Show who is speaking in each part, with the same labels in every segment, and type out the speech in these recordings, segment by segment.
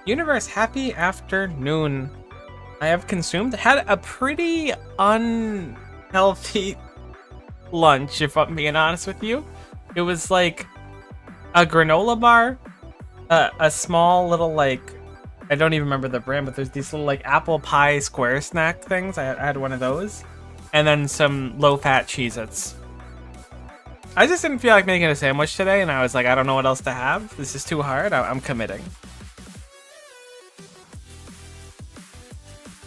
Speaker 1: Universe, happy afternoon. I have had a pretty unhealthy lunch, if I'm being honest with you. It was like a granola bar, a small little I don't even remember the brand, but there's these little like apple pie square snack things. I had one of those, and then some low-fat Cheez-Its. I just didn't feel like making a sandwich today, and I was like, I don't know what else to have. This is too hard. I'm committing.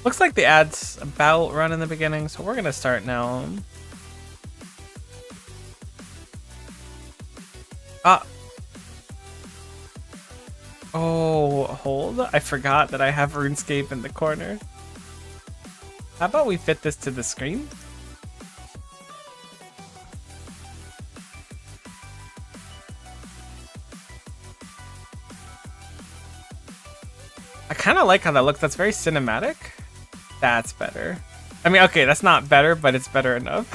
Speaker 1: Looks like the ad's about run in the beginning, so we're gonna start now. Oh, hold. I forgot that I have RuneScape in the corner. How about we fit this to the screen? I kind of like how that looks. That's very cinematic. That's better. I mean, okay, that's not better, but it's better enough.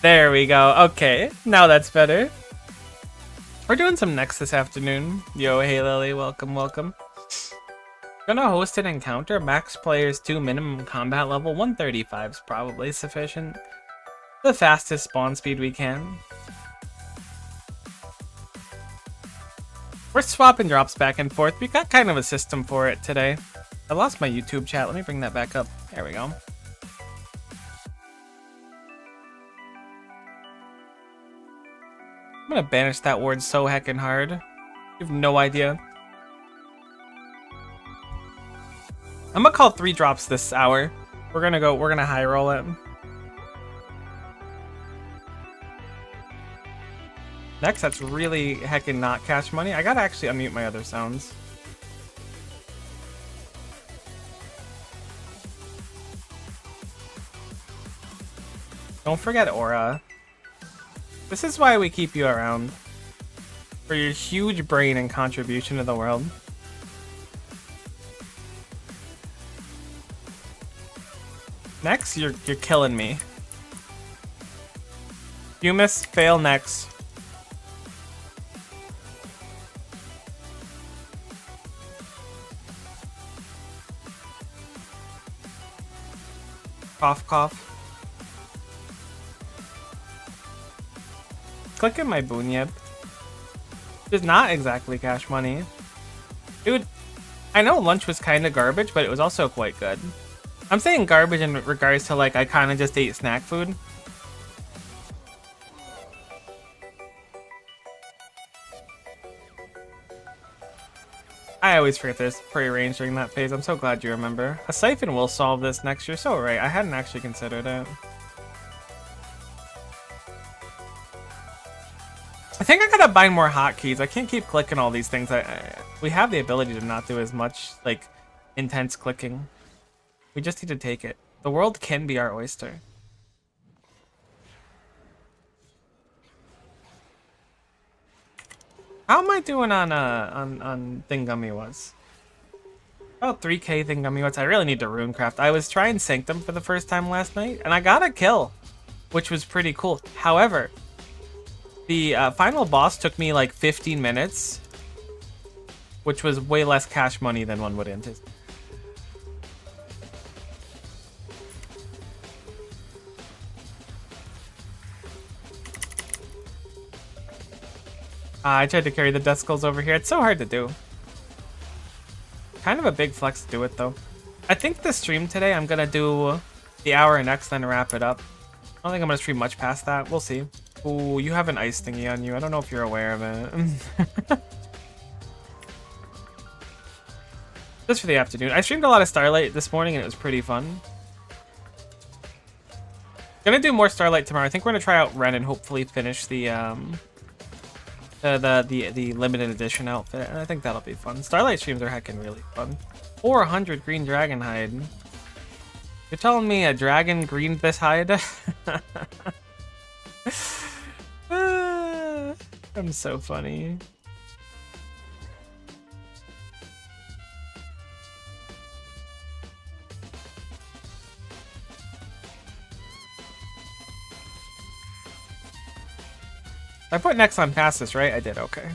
Speaker 1: There we go. Okay, now that's better. We're doing some next this afternoon. Yo, hey Lily, welcome, welcome. Gonna host an encounter. Max players 2, minimum combat level 135 is probably sufficient. The fastest spawn speed we can. We're swapping drops back and forth. We got kind of a system for it today. I lost my YouTube chat. Let me bring that back up. There we go. I'm gonna banish that word so heckin' hard. You have no idea. I'm gonna call 3 drops this hour. We're gonna high roll it. Next, that's really heckin' not cash money. I gotta actually unmute my other sounds. Don't forget Aura. This is why we keep you around. For your huge brain and contribution to the world. Next, you're killing me. You miss, fail next. Cough, cough. Click in my Bunyip. It's not exactly cash money. Dude, I know lunch was kind of garbage, but it was also quite good. I'm saying garbage in regards to like I kind of just ate snack food. I always forget there's prearranged during that phase. I'm so glad you remember. A siphon will solve this next year. So right, I hadn't actually considered it. I think I gotta bind more hotkeys. I can't keep clicking all these things. We have the ability to not do as much like intense clicking. We just need to take it. The world can be our oyster. How am I doing on Thingummy was? About 3k Thingummy was. I really need to runecraft. I was trying Sanctum for the first time last night, and I got a kill, which was pretty cool. However, the final boss took me like 15 minutes, which was way less cash money than one would anticipate. I tried to carry the Death Skulls over here. It's so hard to do. Kind of a big flex to do it, though. I think the stream today, I'm going to do the hour next, then wrap it up. I don't think I'm going to stream much past that. We'll see. Ooh, you have an ice thingy on you. I don't know if you're aware of it. Just for the afternoon. I streamed a lot of Starlight this morning, and it was pretty fun. Gonna do more Starlight tomorrow. I think we're gonna try out Ren and hopefully finish the limited edition outfit, and I think that'll be fun. Starlight streams are heckin' really fun. 400 green dragon hide. You're telling me a dragon green this hide? I'm so funny. I put next on fastest, right? I did, okay.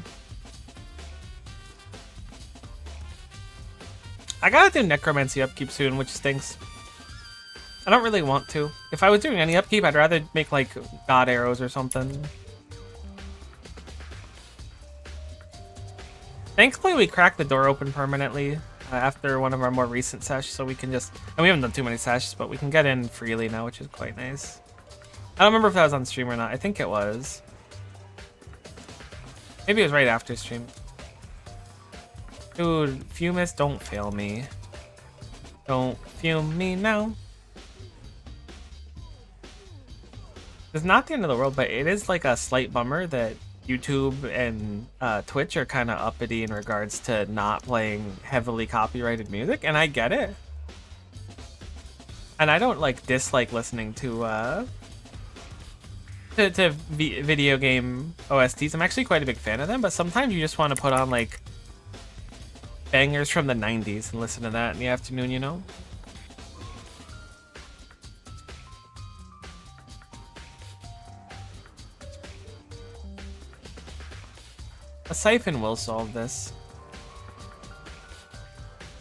Speaker 1: gotta do necromancy upkeep soon, which stinks. I don't really want to. If I was doing any upkeep, I'd rather make like god arrows or something. Thankfully, we cracked the door open permanently after one of our more recent sessions, so we can just... And we haven't done too many sessions, but we can get in freely now, which is quite nice. I don't remember if that was on stream or not. I think it was. Maybe it was right after stream. Dude, Fumis, don't fail me. Don't fume me now. It's not the end of the world, but it is like a slight bummer that YouTube and Twitch are kind of uppity in regards to not playing heavily copyrighted music, and I get it. And I don't like dislike listening to video game OSTs. I'm actually quite a big fan of them, but sometimes you just want to put on like bangers from the 90s and listen to that in the afternoon, you know? A siphon will solve this.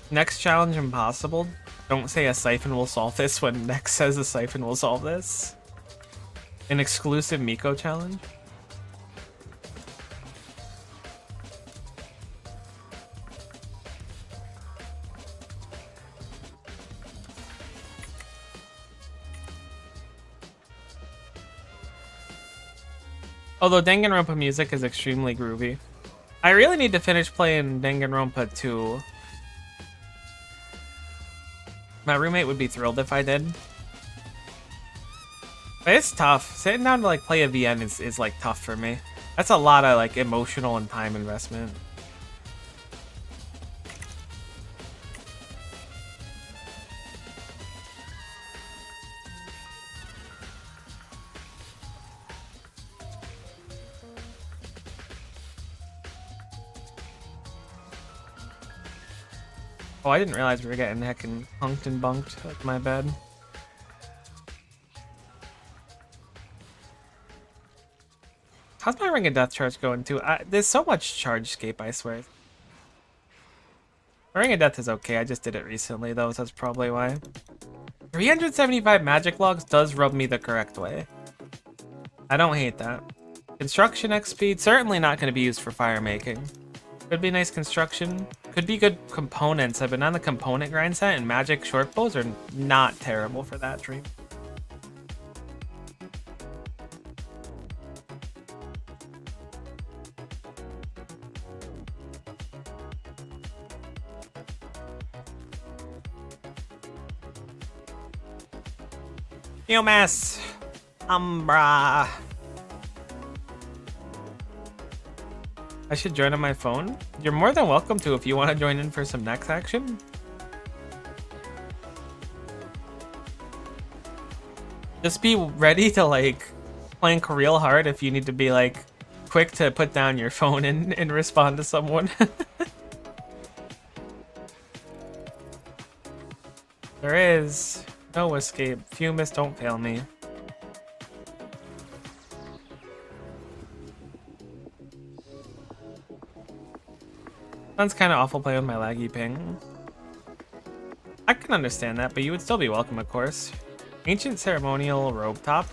Speaker 1: Next challenge impossible. Don't say a siphon will solve this when next says a siphon will solve this. An exclusive Miko challenge. Although Danganronpa music is extremely groovy. I really need to finish playing Danganronpa 2. My roommate would be thrilled if I did. But it's tough. Sitting down to like play a VN is like tough for me. That's a lot of like emotional and time investment. Oh, I didn't realize we were getting heckin' hunked and bunked. That's my bad. How's my Ring of Death charge going too? There's so much charge escape, I swear. My Ring of Death is okay. I just did it recently though, so that's probably why. 375 magic logs does rub me the correct way. I don't hate that. Construction X speed, certainly not going to be used for fire making. Could be nice construction. Could be good components. I've been on the component grind set, and magic short bows are not terrible for that dream. UMass Umbra. I should join on my phone? You're more than welcome to if you want to join in for some next action. Just be ready to like plank real hard if you need to be like quick to put down your phone and respond to someone. There is no escape. Fumis, don't fail me. Sounds kind of awful playing with my laggy ping. I can understand that, but you would still be welcome, of course. Ancient Ceremonial Robe Top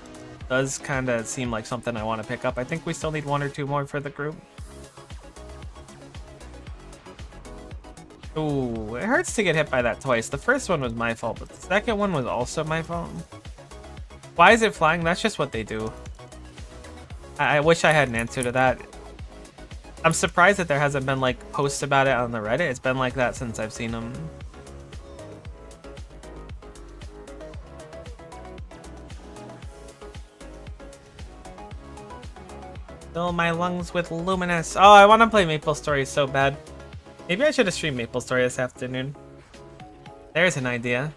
Speaker 1: does kind of seem like something I want to pick up. I think we still need 1 or 2 more for the group. Ooh, it hurts to get hit by that twice. The first one was my fault, but the second one was also my fault. Why is it flying? That's just what they do. I wish I had an answer to that. I'm surprised that there hasn't been like posts about it on the Reddit. It's been like that since I've seen them. Fill my lungs with luminous. Oh, I want to play Maple Story so bad. Maybe I should have streamed Maple Story this afternoon. There's an idea.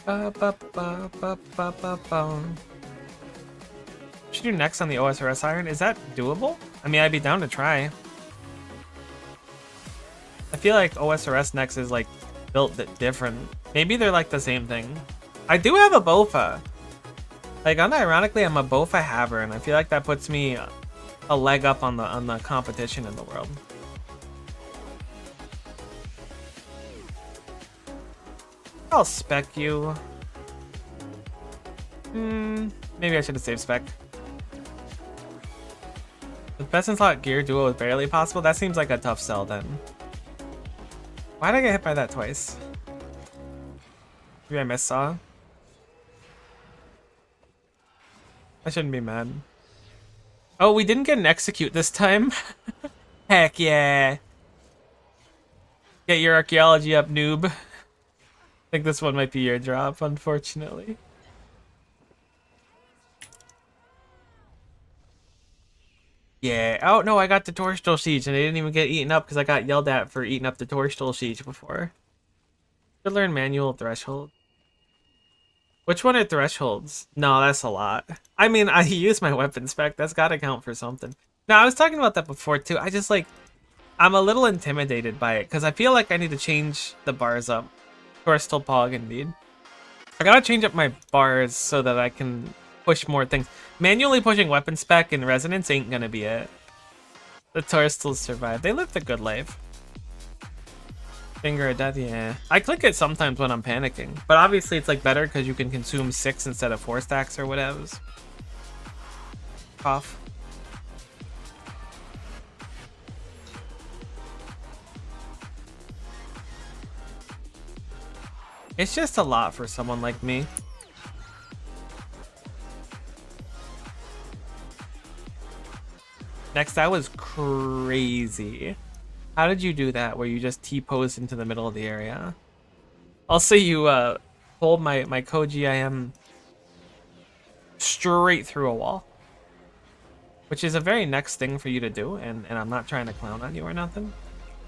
Speaker 1: What should do next on the OSRS Iron? Is that doable? I mean, I'd be down to try. I feel like OSRS Next is like built different. Maybe they're like the same thing. I do have a Bofa. Like unironically, I'm a Bofa haver, and I feel like that puts me a leg up on the competition in the world. I'll spec you. Maybe I should have saved spec. The best in slot gear duo is barely possible. That seems like a tough sell then. Why did I get hit by that twice? Maybe I missed saw. I shouldn't be mad. Oh, we didn't get an execute this time. Heck yeah. Get your archaeology up, noob. I think this one might be your drop, unfortunately. Yeah. Oh, no, I got the Torstol Siege, and I didn't even get eaten up because I got yelled at for eating up the Torstol Siege before. Should learn manual threshold. Which one are thresholds? No, that's a lot. I mean, I use my weapon spec. That's got to count for something. No, I was talking about that before, too. I just, like, I'm a little intimidated by it because I feel like I need to change the bars up. Torstol Pog, indeed. I gotta change up my bars so that I can push more things. Manually pushing weapon spec and resonance ain't gonna be it. The Torstals survive. They lived a good life. Finger of death, yeah. I click it sometimes when I'm panicking, but obviously it's like better because you can consume 6 instead of 4 stacks or whatever. Cough. It's just a lot for someone like me. Next, that was crazy. How did you do that, where you just T-posed into the middle of the area? Also, you pulled my CGIM straight through a wall. Which is a very next thing for you to do, and I'm not trying to clown on you or nothing.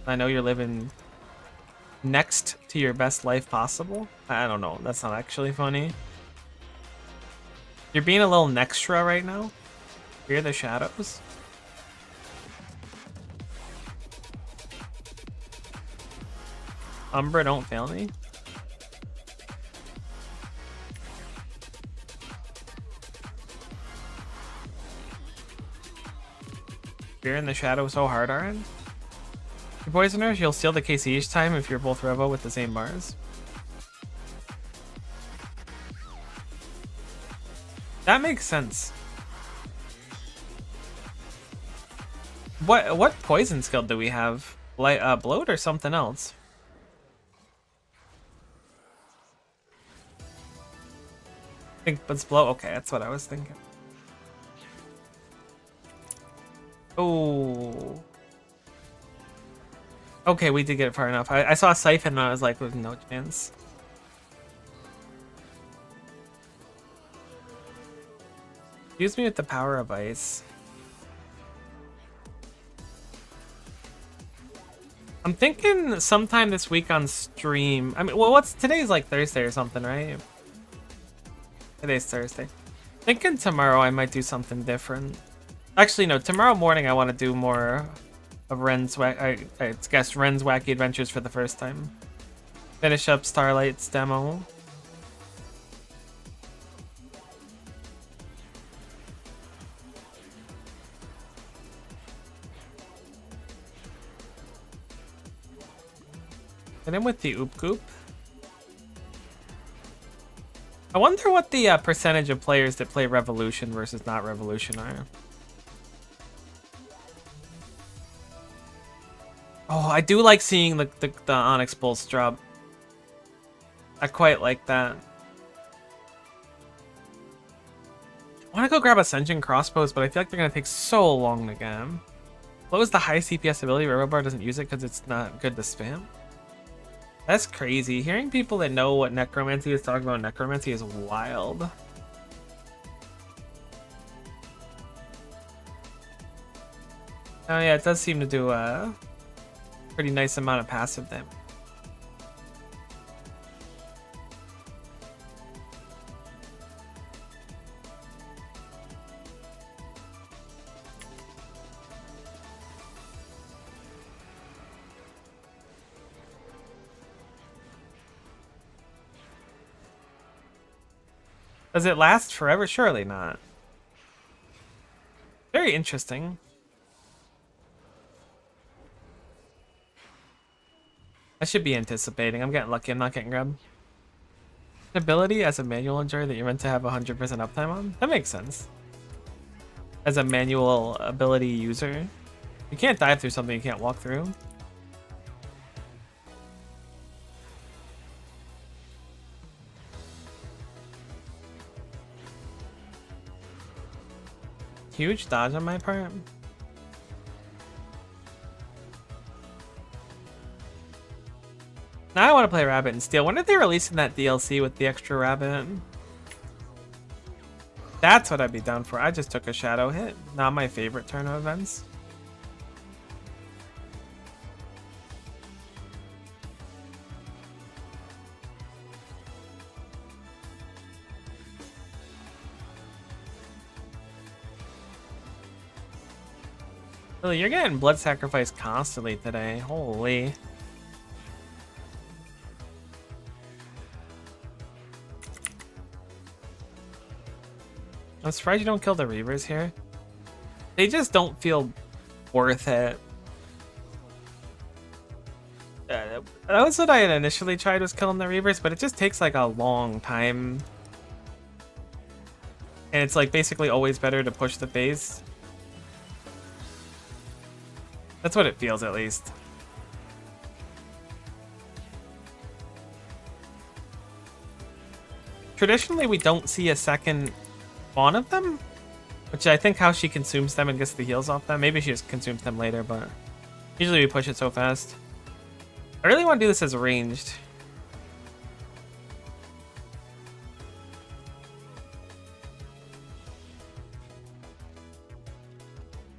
Speaker 1: I know you're living next to your best life possible. I don't know, that's not actually funny. You're being a little nextra right now. Fear the shadows. Umbra, don't fail me. Fear in the shadow so hard, Aaron. Your poisoners, you'll steal the KC each time if you're both Revo with the same bars. That makes sense. What poison skill do we have? Like bloat or something else? I think it's blow. Okay, that's what I was thinking. Oh. Okay, we did get it far enough. I saw a siphon and I was like, with no chance. Use me with the power of ice. I'm thinking sometime this week on stream. I mean, well, today's like Thursday or something, right? Today's Thursday. Thinking tomorrow I might do something different. Actually, no. Tomorrow morning I want to do more of Ren's Ren's Wacky Adventures for the first time. Finish up Starlight's demo. And then with the Oop Goop. I wonder what the percentage of players that play Revolution versus not Revolution are. Oh, I do like seeing the Onyx Bolts drop. I quite like that. I want to go grab Ascension Crossbows, but I feel like they're going to take so long to get them. What was the high CPS ability? Robobar doesn't use it because it's not good to spam. That's crazy. Hearing people that know what necromancy is talking about necromancy is wild. Oh yeah, it does seem to do a pretty nice amount of passive damage. Does it last forever? Surely not. Very interesting. I should be anticipating. I'm getting lucky. I'm not getting grabbed. Ability as a manual enjoyer that you're meant to have 100% uptime on? That makes sense. As a manual ability user. You can't dive through something you can't walk through. Huge dodge on my part. Now I want to play Rabbit and Steel. When are they releasing that DLC with the extra Rabbit? That's what I'd be down for. I just took a shadow hit. Not my favorite turn of events. Really, you're getting blood sacrifice constantly today. Holy. I'm surprised you don't kill the Reavers here. They just don't feel worth it. That was what I had initially tried, was killing the Reavers, but it just takes like a long time. And it's like basically always better to push the phase. That's what it feels, at least. Traditionally, we don't see a second spawn of them, which I think how she consumes them and gets the heals off them. Maybe she just consumes them later, but usually we push it so fast. I really want to do this as ranged.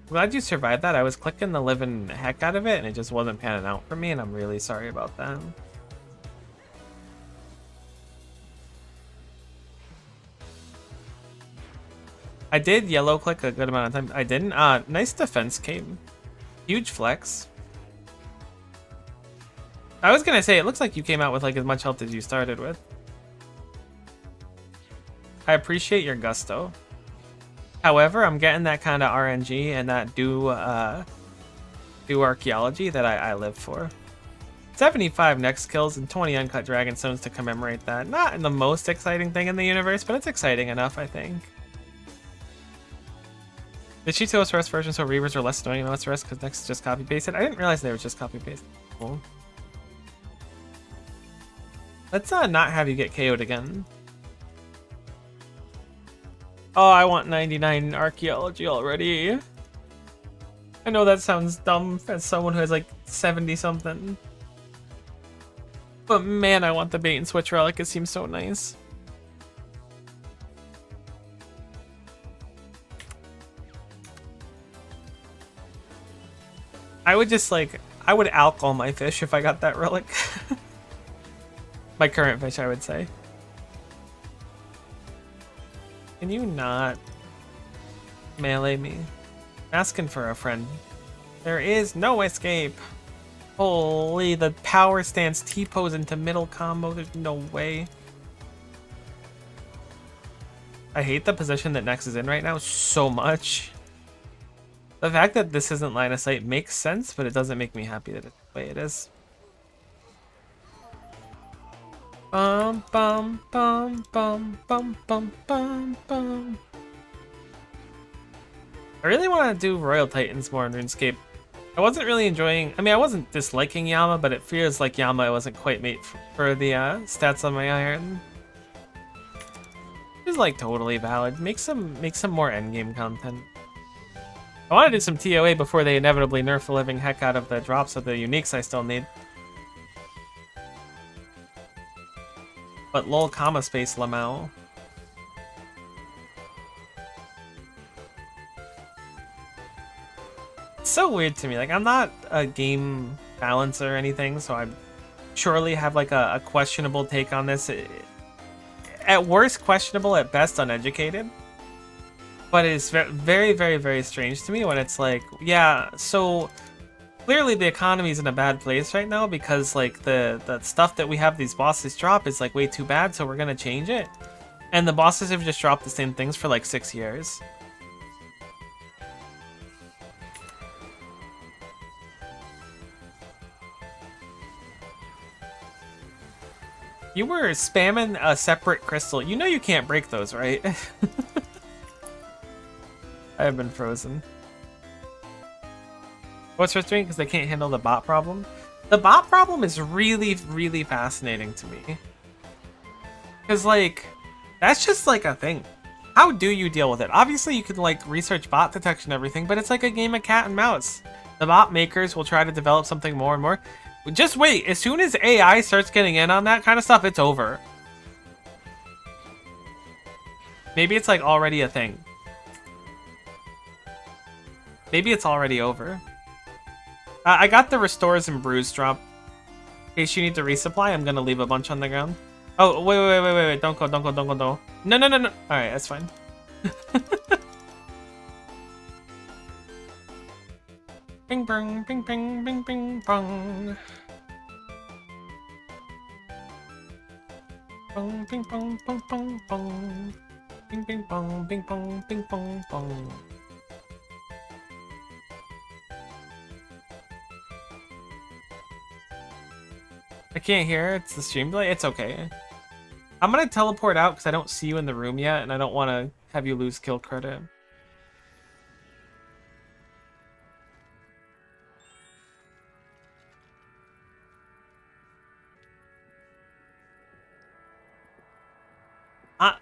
Speaker 1: Glad you survived that. I was clicking the living heck out of it and it just wasn't panning out for me, and I'm really sorry about that. I did yellow click a good amount of time. I didn't. Nice defense came. Huge flex. I was gonna say, it looks like you came out with like as much health as you started with. I appreciate your gusto. However, I'm getting that kind of RNG and that do archaeology that I live for. 75 next kills and 20 uncut dragonstones to commemorate that. Not the most exciting thing in the universe, but it's exciting enough, I think. Did she tell us rest version so Reavers are less annoying and less rest because next just copy pasted? I didn't realize they were just copy pasted. Cool. Let's not have you get KO'd again. Oh, I want 99 archaeology already. I know that sounds dumb as someone who has like 70 something. But man, I want the bait and switch relic. It seems so nice. I would just like, I would alcohol my fish if I got that relic. My current fish, I would say. Can you not melee me? I'm asking for a friend. There is no escape. Holy, the power stance T-pose into middle combo. There's no way. I hate the position that Nex is in right now so much. The fact that this isn't line of sight makes sense, but it doesn't make me happy that it's the way it is. Bum bum bum bum bum bum bum bum. I really want to do Royal Titans more in RuneScape. I wasn't really enjoying. I mean, I wasn't disliking Yama, but it feels like Yama wasn't quite made for the stats on my iron. It's like totally valid. Make some more endgame content. I want to do some TOA before they inevitably nerf the living heck out of the drops of the uniques I still need. But lol comma space Lamau. It's so weird to me. Like, I'm not a game balancer or anything, so I surely have like a questionable take on this. At worst questionable, at best uneducated. But it's very, very, very strange to me when it's like, yeah, so clearly the economy is in a bad place right now because like the stuff that we have these bosses drop is like way too bad, so we're gonna change it. And the bosses have just dropped the same things for like 6 years. You were spamming a separate crystal. You know you can't break those, right? I have been frozen. What's frustrating because they can't handle the bot problem? The bot problem is really, really fascinating to me. Because, like, that's just, like, a thing. How do you deal with it? Obviously, you could, like, research bot detection and everything, but it's like a game of cat and mouse. The bot makers will try to develop something more and more. Just wait. As soon as AI starts getting in on that kind of stuff, it's over. Maybe it's, like, already a thing. Maybe it's already over. I got the restores and brews drop. In case you need to resupply, I'm gonna leave a bunch on the ground. Oh, wait. Don't go. No. Alright, that's fine. Bing, bong, bing, bing, bing, bing, bong. Bong, bing, bong, bong, bong, bong. Bing, bing, bong, bing, bong, bing, bong, bong. I can't hear. It's the stream delay. It's okay. I'm gonna teleport out because I don't see you in the room yet, and I don't want to have you lose kill credit.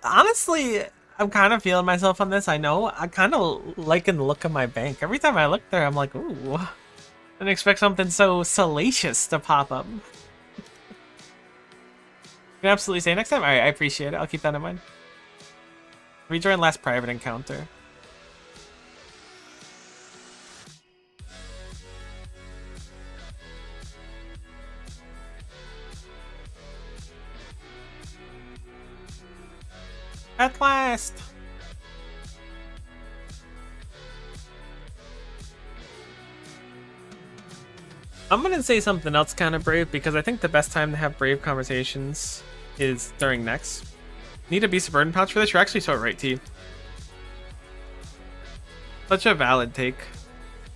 Speaker 1: Honestly, I'm kind of feeling myself on this. I know. I kind of liking the look of my bank. Every time I look there, I'm like, ooh. I didn't expect something so salacious to pop up. You can absolutely say next time. All right, I appreciate it. I'll keep that in mind. Rejoin last private encounter. At last. I'm gonna say something else kind of brave because I think the best time to have brave conversations is during next. Need a Beast of Burden pouch for this? You're actually so right, T. Such a valid take.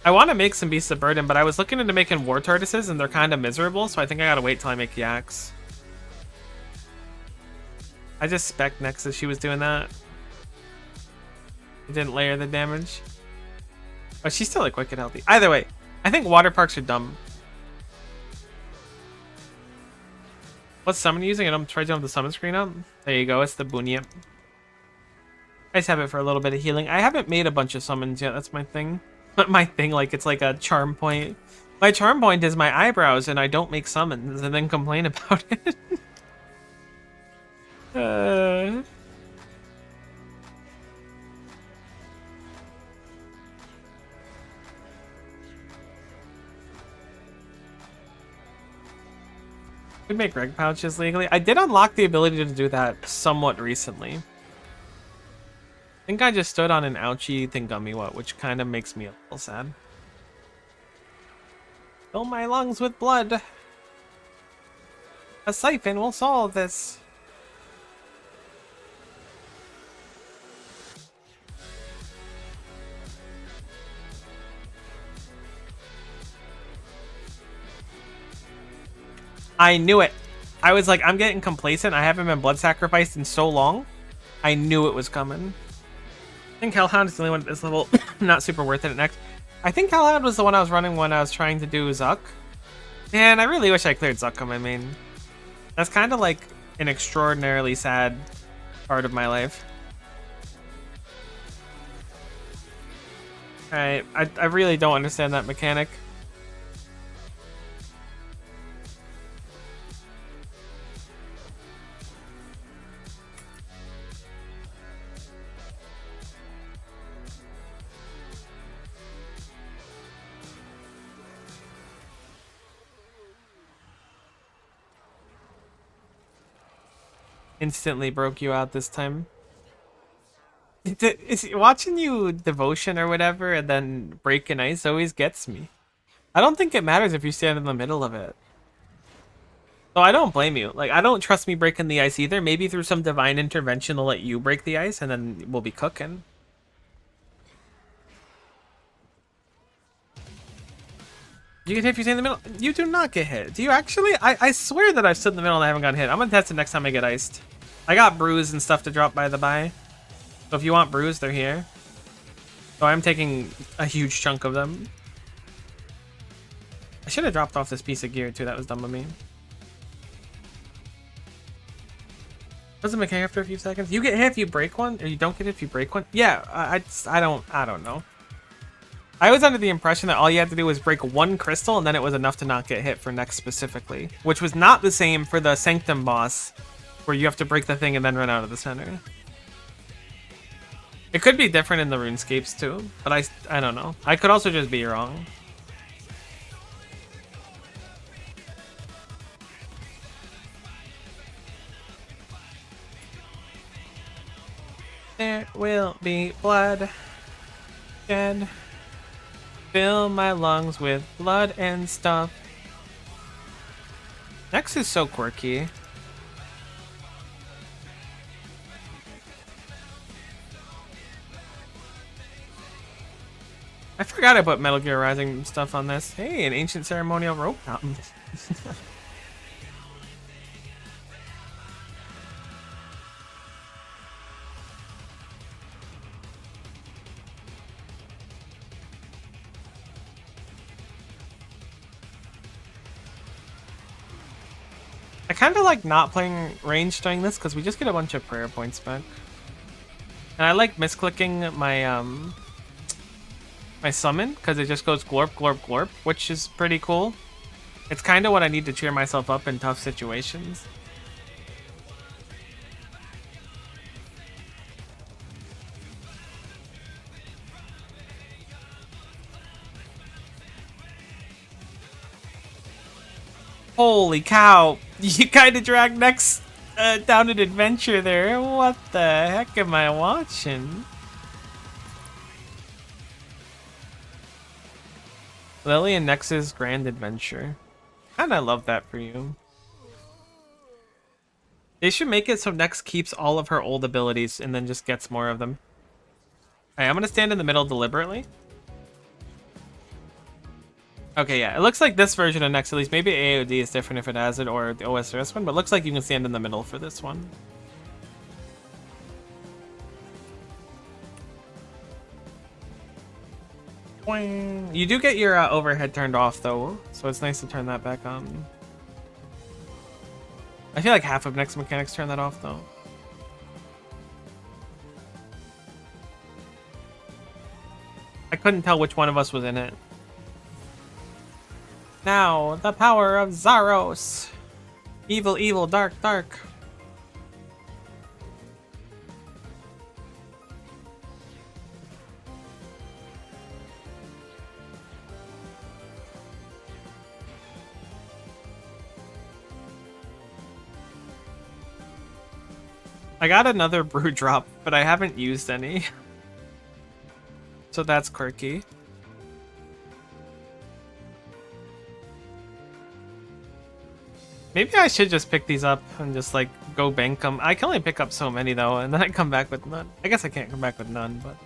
Speaker 1: I want to make some Beasts of Burden, but I was looking into making War Tortoises and they're kind of miserable, so I think I gotta wait till I make Yaks. I just spec next as she was doing that. It didn't layer the damage. Oh, she's still like wicked healthy. Either way, I think water parks are dumb. What summon are you using? I'm trying to have the summon screen up. There you go. It's the Bunyip. I just have it for a little bit of healing. I haven't made a bunch of summons yet. That's my thing. Not my thing. Like it's like a charm point. My charm point is my eyebrows, and I don't make summons and then complain about it. We make reg pouches legally. I did unlock the ability to do that somewhat recently. I think I just stood on an ouchie thingammy, which kind of makes me a little sad. Fill my lungs with blood. A siphon will solve this. I knew it. I was like, I'm getting complacent. I haven't been blood sacrificed in so long. I knew it was coming. I think Hellhound is the only one at this level. Not super worth it at next. I think Hellhound was the one I was running when I was trying to do Zuck. Man, I really wish I cleared Zuck on my main. That's kind of like an extraordinarily sad part of my life. Alright, I really don't understand that mechanic. Instantly broke you out this time. Watching you devotion or whatever and then break an ice always gets me. I don't think it matters if you stand in the middle of it. So I don't blame you. Like, I don't trust me breaking the ice either. Maybe through some divine intervention they'll let you break the ice and then we'll be cooking. You get hit if you stay in the middle. You do not get hit. Do you actually? I swear that I've stood in the middle and I haven't gotten hit. I'm gonna test it next time I get iced. I got bruise and stuff to drop by the by. So if you want bruise, they're here. So I'm taking a huge chunk of them. I should have dropped off this piece of gear too. That was dumb of me. Doesn't make after a few seconds. You get hit if you break one, or you don't get hit if you break one. Yeah, I don't know. I was under the impression that all you had to do was break one crystal, and then it was enough to not get hit for next specifically, which was not the same for the Sanctum boss, where you have to break the thing and then run out of the center. It could be different in the RuneScapes too, but I don't know. I could also just be wrong. There will be blood. Shed. Fill my lungs with blood and stuff. Nex is so quirky. I forgot I put Metal Gear Rising stuff on this. Hey, an ancient ceremonial rope fountain. I kind of like not playing range during this because we just get a bunch of prayer points back. And I like misclicking my my summon because it just goes glorp, glorp, glorp, which is pretty cool. It's kind of what I need to cheer myself up in tough situations. Holy cow! You kind of dragged Nex down an adventure there. What the heck am I watching? Lily and Nex's grand adventure. And I love that for you. They should make it so Nex keeps all of her old abilities and then just gets more of them. Alright, I'm gonna stand in the middle deliberately. Okay, yeah, it looks like this version of Nex, at least. Maybe AOD is different if it has it, or the OSRS one, but it looks like you can stand in the middle for this one. Boing. You do get your overhead turned off, though, so it's nice to turn that back on. I feel like half of Nex mechanics turn that off, though. I couldn't tell which one of us was in it. Now, the power of Zaros. Evil, evil, dark, dark. I got another brew drop, but I haven't used any. So that's quirky. Maybe I should just pick these up and just like go bank them. I can only pick up so many though, and then I come back with none. I guess I can't come back with none, but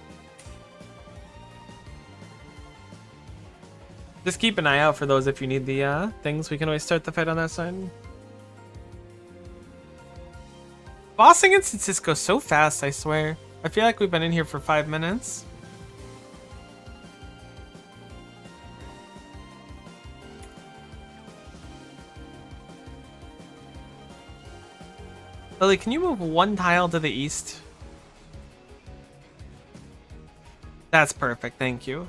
Speaker 1: just keep an eye out for those if you need the things. We can always start the fight on that side. Bossing instances go so fast, I swear. I feel like we've been in here for 5 minutes. Lily, can you move one tile to the east? That's perfect, thank you.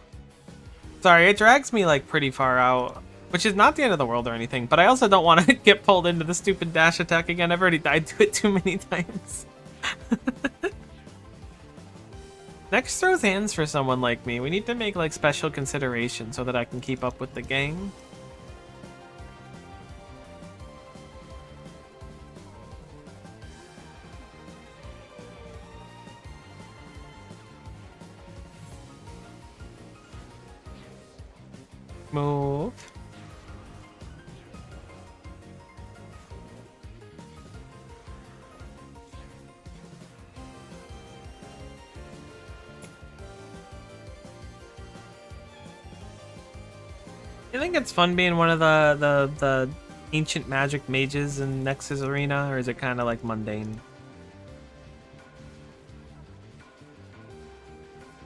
Speaker 1: Sorry, it drags me like pretty far out, which is not the end of the world or anything, but I also don't want to get pulled into the stupid dash attack again. I've already died to it too many times. Next throws hands for someone like me. We need to make like special consideration so that I can keep up with the gang. Move. You think it's fun being one of the ancient magic mages in Nexus Arena, or is it kind of like mundane?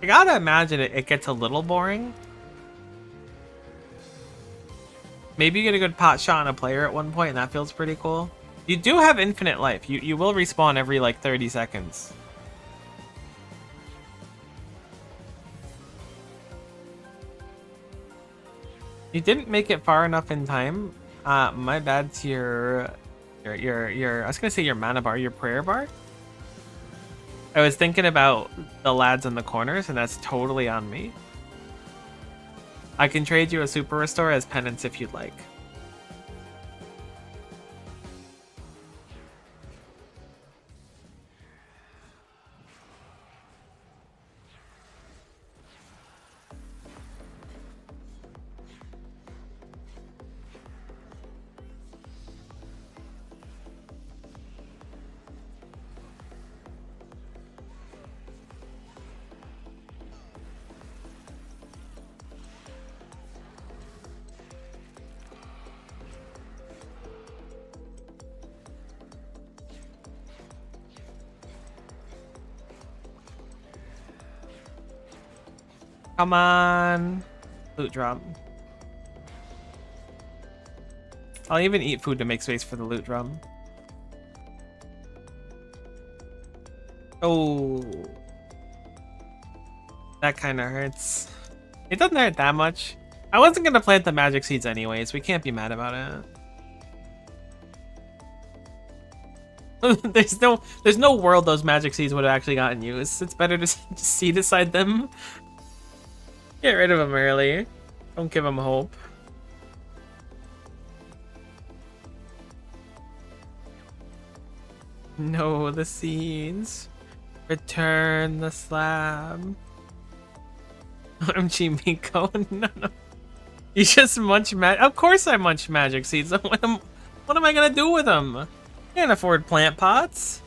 Speaker 1: I gotta imagine it gets a little boring. Maybe you get a good pot shot on a player at one point, and that feels pretty cool. You do have infinite life. You will respawn every like 30 seconds. You didn't make it far enough in time. My bad to your I was gonna say your mana bar, your prayer bar. I was thinking about the lads in the corners, and that's totally on me. I can trade you a super restore as penance if you'd like. Come on. Loot drop. I'll even eat food to make space for the loot drop. Oh. That kind of hurts. It doesn't hurt that much. I wasn't going to plant the magic seeds anyways. We can't be mad about it. There's no world those magic seeds would have actually gotten used. It's better to seed aside them. Get rid of them early. Don't give them hope. No, the seeds. Return the slab. OMG Miko. No. You just munch magic. Of course I munch magic seeds. What am I gonna do with them? Can't afford plant pots.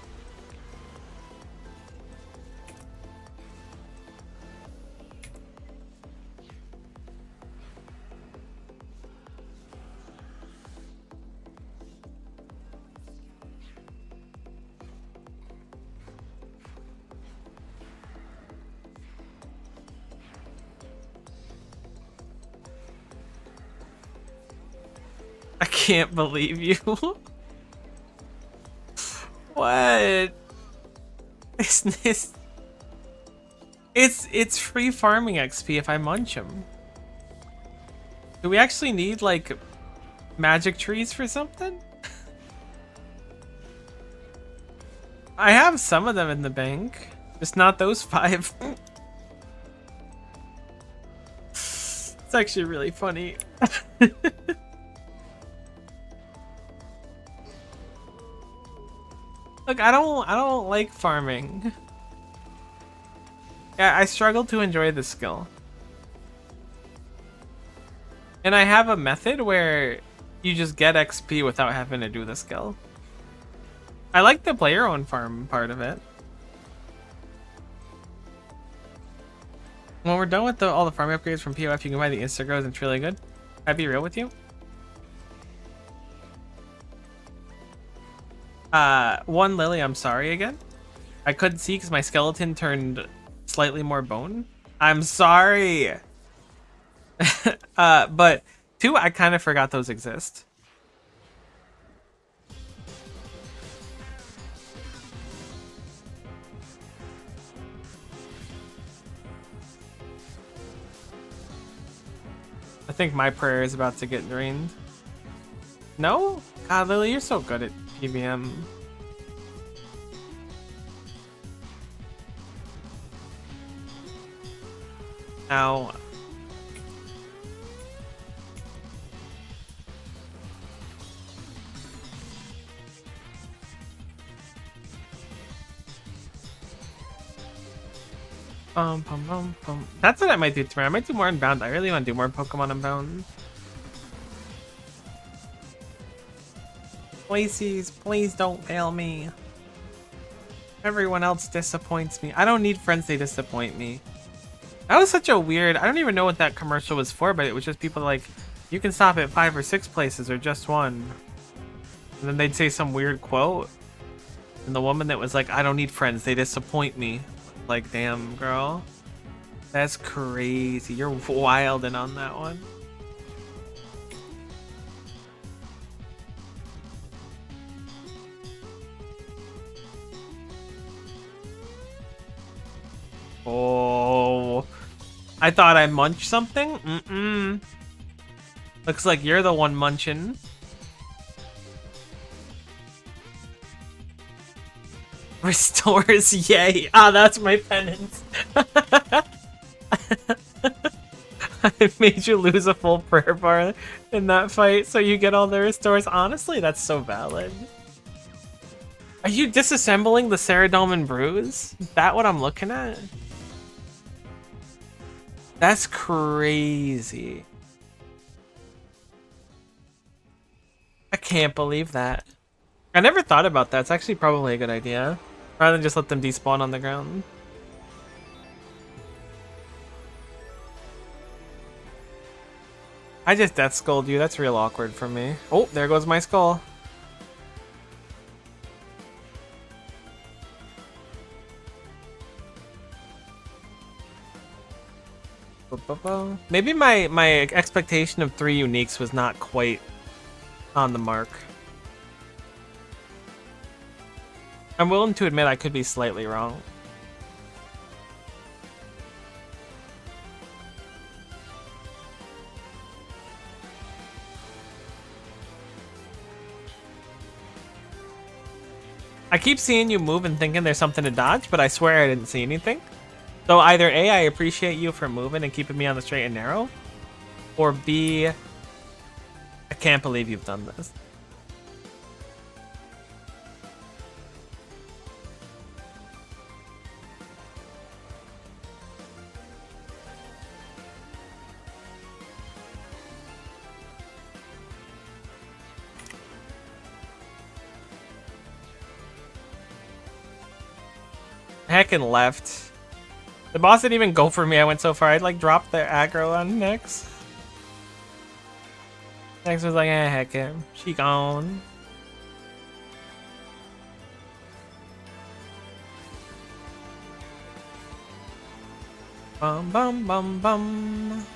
Speaker 1: I can't believe you. What? Is this? It's free farming XP if I munch them. Do we actually need like magic trees for something? I have some of them in the bank, just not those 5. It's actually really funny. Look, I don't like farming. Yeah, I struggle to enjoy the skill. And I have a method where you just get XP without having to do the skill. I like the player own farm part of it. When we're done with all the farm upgrades from POF, you can buy the Insta Grows and it's really good. Can I be real with you? One Lily, I'm sorry again. I couldn't see because my skeleton turned slightly more bone. I'm sorry. But 2, I kind of forgot those exist. I think my prayer is about to get drained. No? God, Lily, you're so good at PVM. Ow. That's what I might do tomorrow. I might do more Unbound. I really want to do more Pokemon Unbound. Places, please don't fail me. Everyone else disappoints me. I don't need friends, they disappoint me. That was such a weird... I don't even know what that commercial was for, but it was just people like, You can stop at 5 or 6 places or just one. And then they'd say some weird quote. And the woman that was like, I don't need friends, they disappoint me. Like, damn, girl. That's crazy. You're wilding on that one. Oh, I thought I munched something? Mm-mm. Looks like you're the one munching. Restores, yay. Ah, that's my penance. I made you lose a full prayer bar in that fight, so you get all the restores. Honestly, that's so valid. Are you disassembling the Ceradome and Bruise? Is that what I'm looking at? That's crazy. I can't believe that. I never thought about that. It's actually probably a good idea. Rather than just let them despawn on the ground. I just death skulled you. That's real awkward for me. Oh, there goes my skull. Maybe my expectation of 3 uniques was not quite on the mark. I'm willing to admit I could be slightly wrong. I keep seeing you move and thinking there's something to dodge, but I swear I didn't see anything. So either A, I appreciate you for moving and keeping me on the straight and narrow, or B, I can't believe you've done this. Heckin' left. The boss didn't even go for me. I went so far. I'd like dropped the aggro on Nyx. Nyx was like, eh, heckin'. She gone. Bum bum bum bum.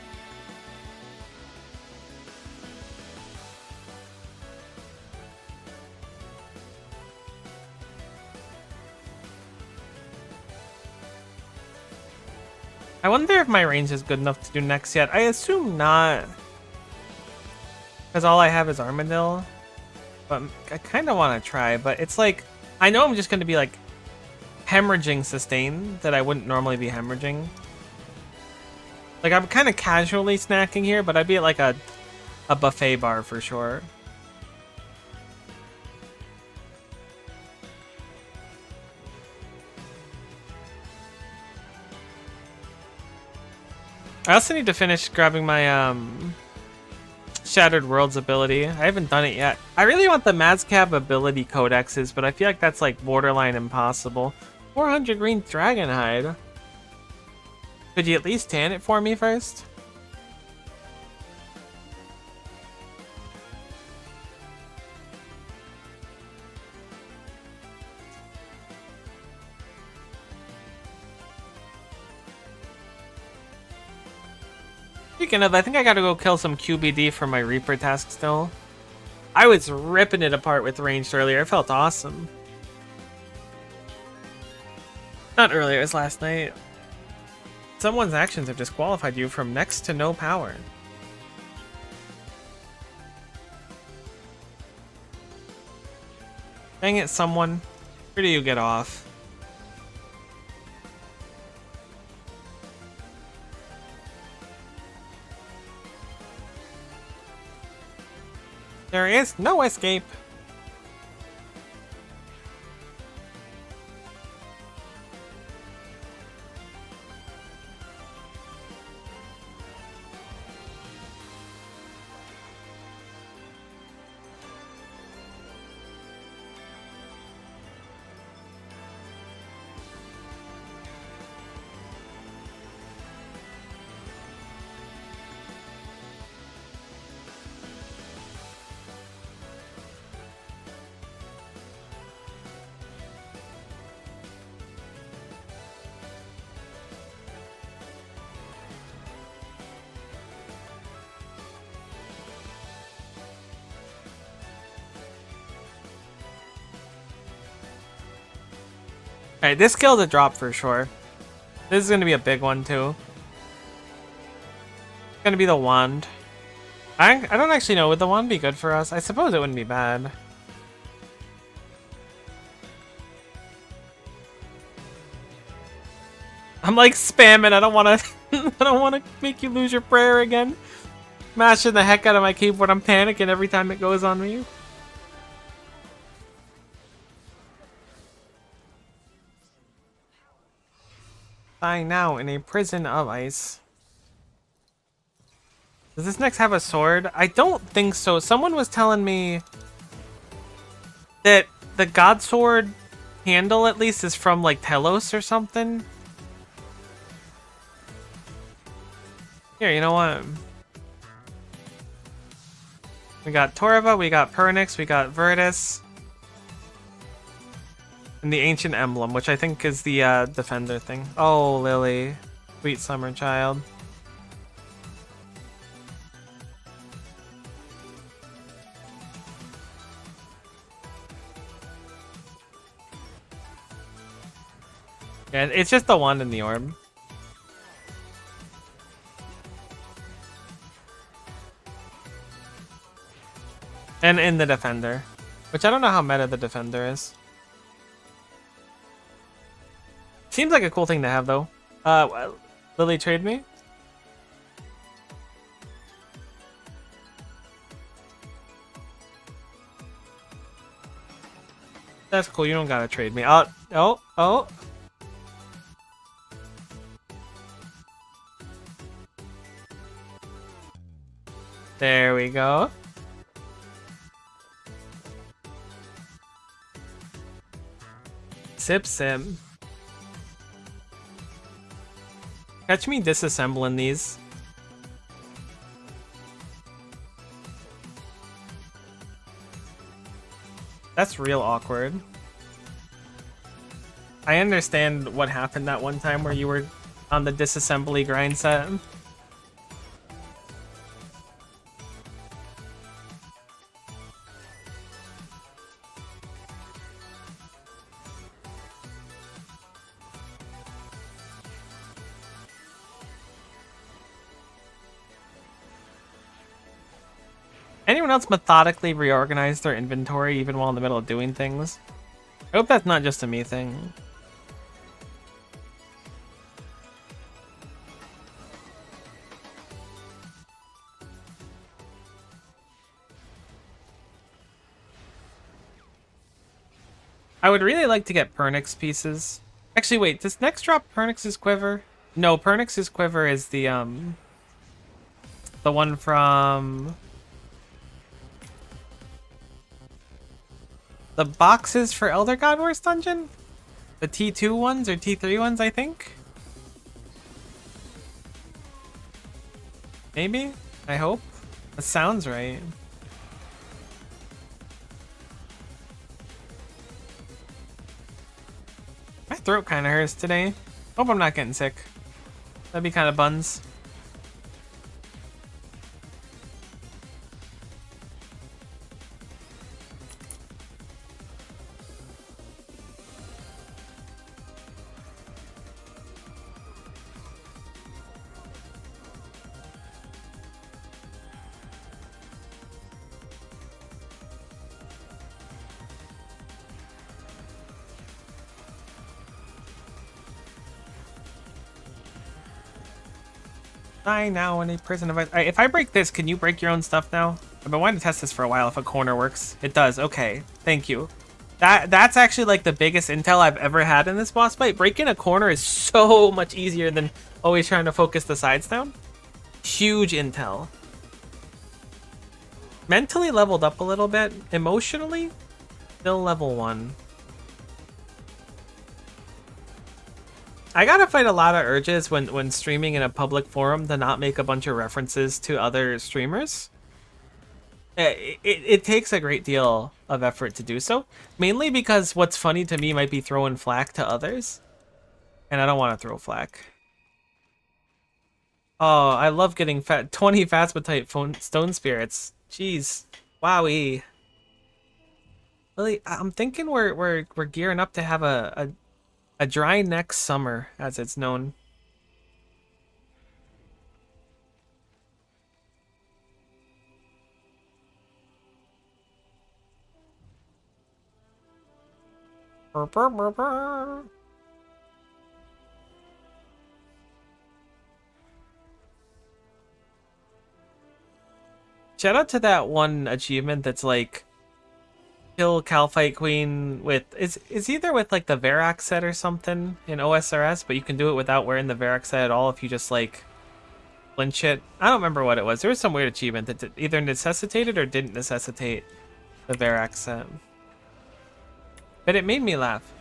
Speaker 1: I wonder if my range is good enough to do next yet. I assume not. Because all I have is Armadillo. But I kind of want to try. But it's like, I know I'm just going to be like hemorrhaging sustain that I wouldn't normally be hemorrhaging. Like I'm kind of casually snacking here, but I'd be at like a buffet bar for sure. I also need to finish grabbing my Shattered Worlds ability. I haven't done it yet. I really want the Mazcab ability codexes, but I feel like that's like borderline impossible. 400 green dragon hide. Could you at least tan it for me first? Speaking of, I think I gotta go kill some QBD for my Reaper task still. I was ripping it apart with ranged earlier. It felt awesome. Not earlier, it was last night. Someone's actions have disqualified you from next to no power. Dang it, someone. Where do you get off? There is no escape. Alright, this kill's a drop for sure. This is gonna be a big one too. It's gonna be the wand. I don't actually know. Would the wand be good for us? I suppose it wouldn't be bad. I'm like spamming. I don't want to. I don't want to make you lose your prayer again. Mashing the heck out of my keyboard. I'm panicking every time it goes on me. Dying now in a prison of ice. Does this next have a sword? I don't think so. Someone was telling me that the God Sword handle at least is from like Telos or something. Here, you know what? We got Torva, we got Pernix, we got Virtus. And the Ancient Emblem, which I think is the Defender thing. Oh, Lily. Sweet summer child. Yeah, it's just the wand and the orb. And in the Defender. Which I don't know how meta the Defender is. Seems like a cool thing to have, though. Lily, trade me? That's cool. You don't gotta trade me. Oh. There we go. Sip sim. Catch me disassembling these. That's real awkward. I understand what happened that one time where you were on the disassembly grind set. Anyone else methodically reorganize their inventory even while in the middle of doing things? I hope that's not just a me thing. I would really like to get Pernix pieces. Actually, wait, does next drop Pernix's quiver? No, Pernix's quiver is the one from the boxes for Elder God Wars dungeon? The T2 ones or T3 ones, I think? Maybe? I hope? That sounds right. My throat kind of hurts today. Hope I'm not getting sick. That'd be kind of buns. I now in a prison of ice. Alright, if I break this, can you break your own stuff now? I've been wanting to test this for a while if a corner works. It does. Okay. Thank you. That's actually like the biggest intel I've ever had in this boss fight. Breaking a corner is so much easier than always trying to focus the sides down. Huge intel. Mentally leveled up a little bit. Emotionally, still level 1. I gotta fight a lot of urges when streaming in a public forum to not make a bunch of references to other streamers. It takes a great deal of effort to do so. Mainly because what's funny to me might be throwing flack to others. And I don't want to throw flack. Oh, I love getting 20 Phasmatite Stone Spirits. Jeez. Wowie. Really, I'm thinking we're gearing up to have a A dry neck summer, as it's known. Brr, brr, brr, brr. Shout out to that one achievement that's like kill Calphite Queen with it's either with like the Varrock set or something in OSRS, but you can do it without wearing the Varrock set at all if you just like flinch it. I don't remember what it was. There was some weird achievement that either necessitated or didn't necessitate the Varrock set. But it made me laugh.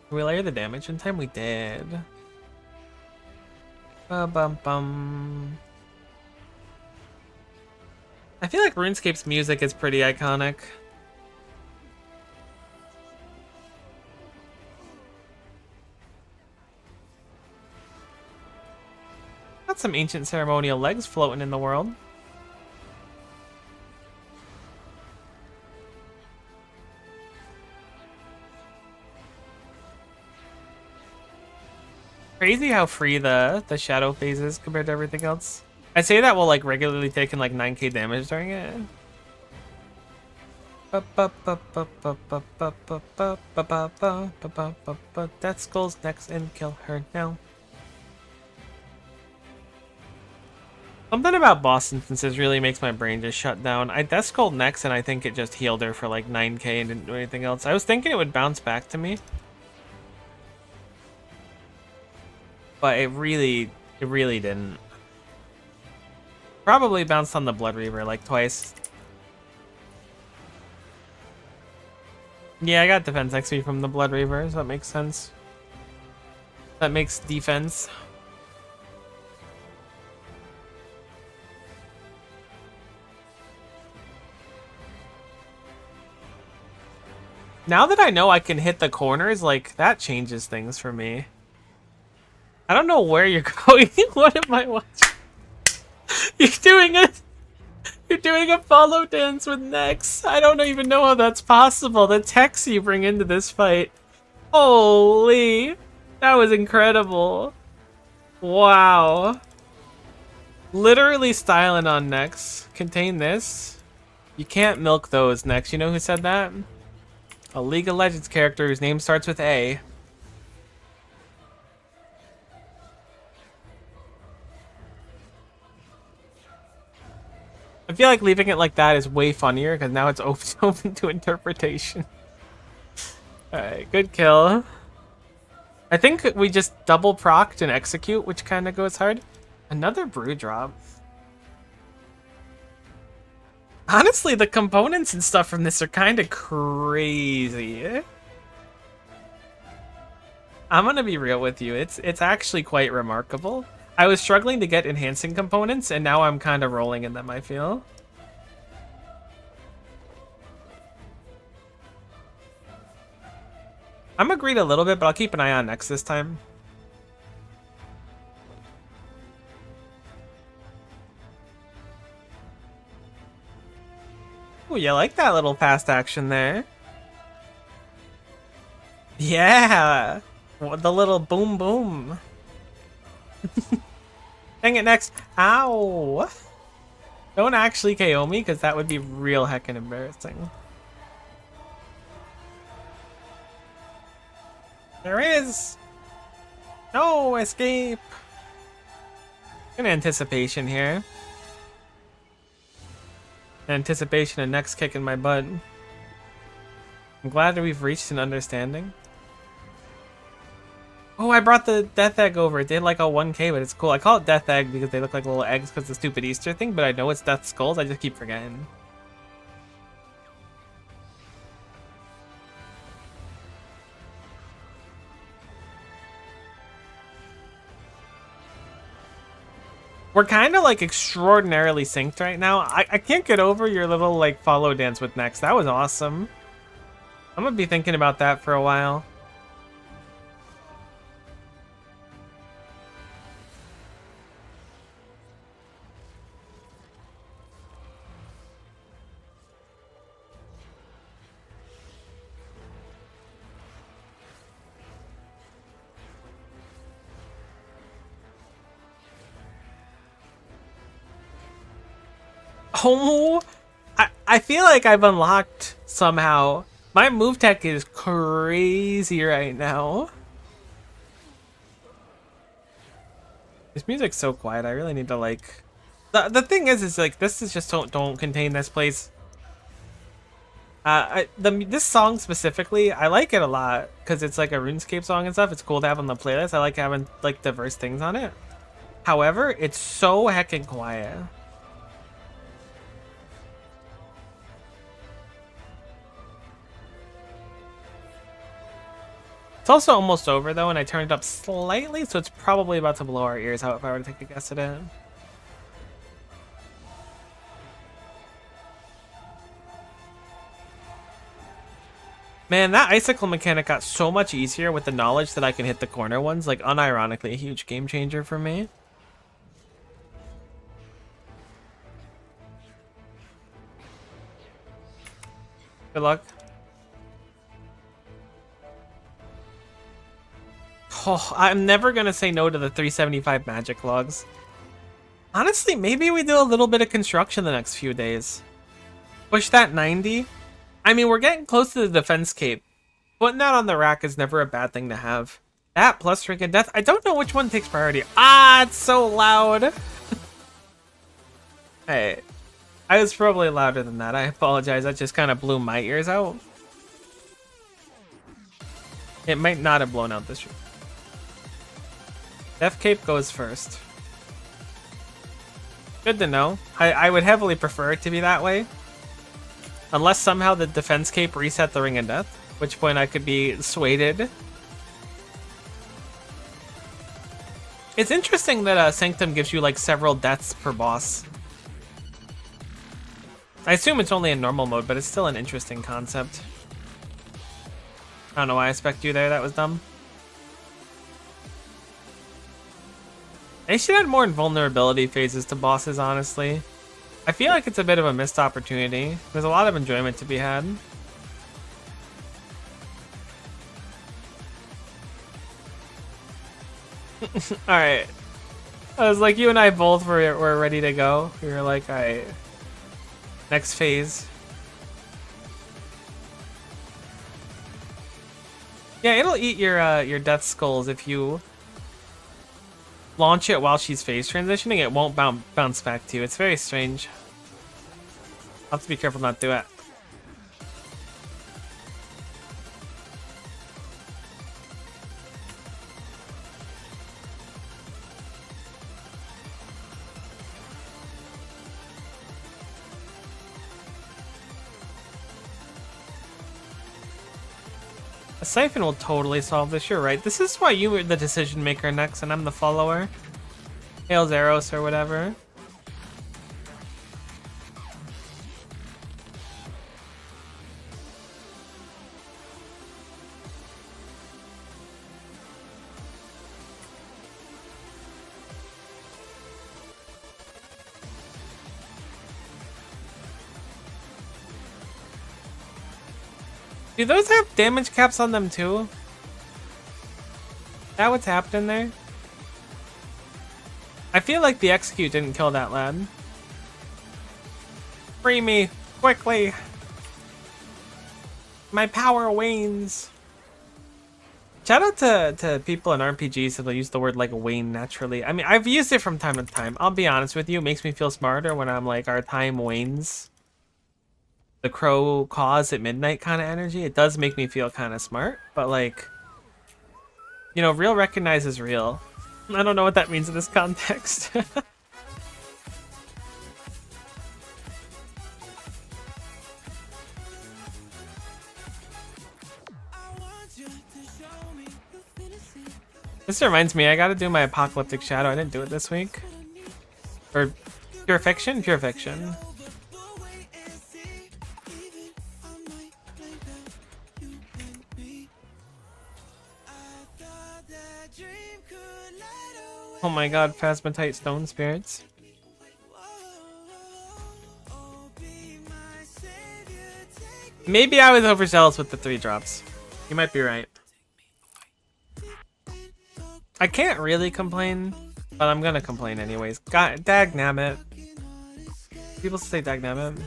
Speaker 1: Did we layer the damage in time? We did. Bum. I feel like RuneScape's music is pretty iconic. Got some ancient ceremonial legs floating in the world. Crazy how free the shadow phase is compared to everything else. I say that while like regularly taking like 9k damage during it. Death Skull's next and kill her now. Something about boss instances really makes my brain just shut down. I Death Skull next and I think it just healed her for like 9k and didn't do anything else. I was thinking it would bounce back to me. But it really didn't. Probably bounced on the Blood Reaver like twice. Yeah, I got defense XP from the Blood Reaver, so that makes sense. That makes defense. Now that I know I can hit the corners, like, that changes things for me. I don't know where you're going. What am I watching? You're doing a follow dance with Nex. I don't even know how that's possible. The techs you bring into this fight. Holy. That was incredible. Wow. Literally styling on Nex. Contain this. You can't milk those, Nex. You know who said that? A League of Legends character whose name starts with A. I feel like leaving it like that is way funnier because now it's open to interpretation. Alright, good kill. I think we just double procced and execute, which kind of goes hard. Another brew drop. Honestly, the components and stuff from this are kind of crazy. I'm gonna be real with you. It's actually quite remarkable. I was struggling to get enhancing components, and now I'm kind of rolling in them, I feel. I'm agreed a little bit, but I'll keep an eye on Nex this time. Oh, you like that little fast action there. Yeah! The little boom boom. Dang it, Nex. Ow! Don't actually KO me, because that would be real heckin' embarrassing. There is! No, escape! An anticipation here. Anticipation of Nex kicking my butt. I'm glad that we've reached an understanding. Oh, I brought the death egg over. It did like a 1k, but it's cool. I call it death egg because they look like little eggs because the stupid Easter thing, but I know it's death skulls. I just keep forgetting. We're kind of like extraordinarily synced right now. I can't get over your little like follow dance with Nex. That was awesome. I'm gonna be thinking about that for a while. Oh, I feel like I've unlocked somehow. My move tech is crazy right now. This music's so quiet. I really need to like. The thing is like this is just don't contain this place. This song specifically, I like it a lot because it's like a RuneScape song and stuff. It's cool to have on the playlist. I like having like diverse things on it. However, it's so heckin' quiet. It's also almost over though, and I turned it up slightly, so it's probably about to blow our ears out if I were to take a guess at it. Man, that icicle mechanic got so much easier with the knowledge that I can hit the corner ones. Like, unironically, a huge game changer for me. Good luck. Oh, I'm never gonna say no to the 375 magic logs. Honestly, maybe we do a little bit of construction the next few days. Push that 90. I mean, we're getting close to the defense cape. Putting that on the rack is never a bad thing to have. That plus Drink of Death. I don't know which one takes priority. Ah, it's so loud. Hey, I was probably louder than that. I apologize. That just kind of blew my ears out. It might not have blown out this room. Death Cape goes first. Good to know. I would heavily prefer it to be that way. Unless somehow the defense cape reset the Ring of Death, which point I could be swayed. It's interesting that Sanctum gives you like several deaths per boss. I assume it's only in normal mode, but it's still an interesting concept. I don't know why I spec'd you there, that was dumb. They should add more invulnerability phases to bosses, honestly. I feel like it's a bit of a missed opportunity. There's a lot of enjoyment to be had. Alright. I was like, you and I both were ready to go. We were like, alright. Next phase. Yeah, it'll eat your death skulls if you launch it while she's phase transitioning. It won't bounce back to you. It's very strange. I'll have to be careful not to do it. A siphon will totally solve this. You're right. This is why you were the decision maker next, and I'm the follower. Hail Zeros or whatever. Do those have damage caps on them too? Is that what's happening there? I feel like the execute didn't kill that lad. Free me, quickly. My power wanes. Shout out to people in RPGs that use the word like wane naturally. I mean, I've used it from time to time. I'll be honest with you, it makes me feel smarter when I'm like, our time wanes. The crow caws at midnight kind of energy. It does make me feel kind of smart, but like, you know, real recognizes real. I don't know what that means in this context. This reminds me, I gotta do my Apocalyptic Shadow. I didn't do it this week. Or Pure Fiction? Pure Fiction. Oh my god, Phasmatite Stone Spirits. Maybe I was overzealous with the 3 drops. You might be right. I can't really complain, but I'm gonna complain anyways. God, dagnabbit. People say dynamic.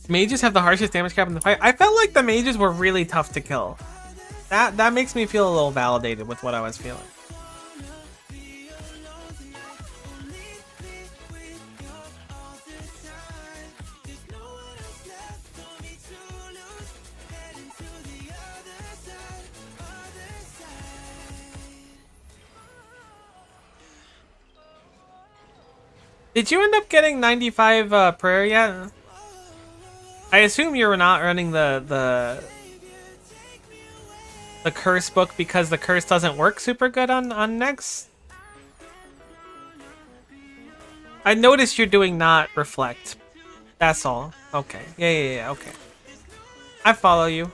Speaker 1: Mages have the harshest damage cap in the fight. I felt like the mages were really tough to kill. That makes me feel a little validated with what I was feeling. Did you end up getting 95 prayer yet? I assume you're not running the curse book because the curse doesn't work super good on next. I noticed you're doing not reflect. That's all. Okay. Yeah. Okay. I follow you.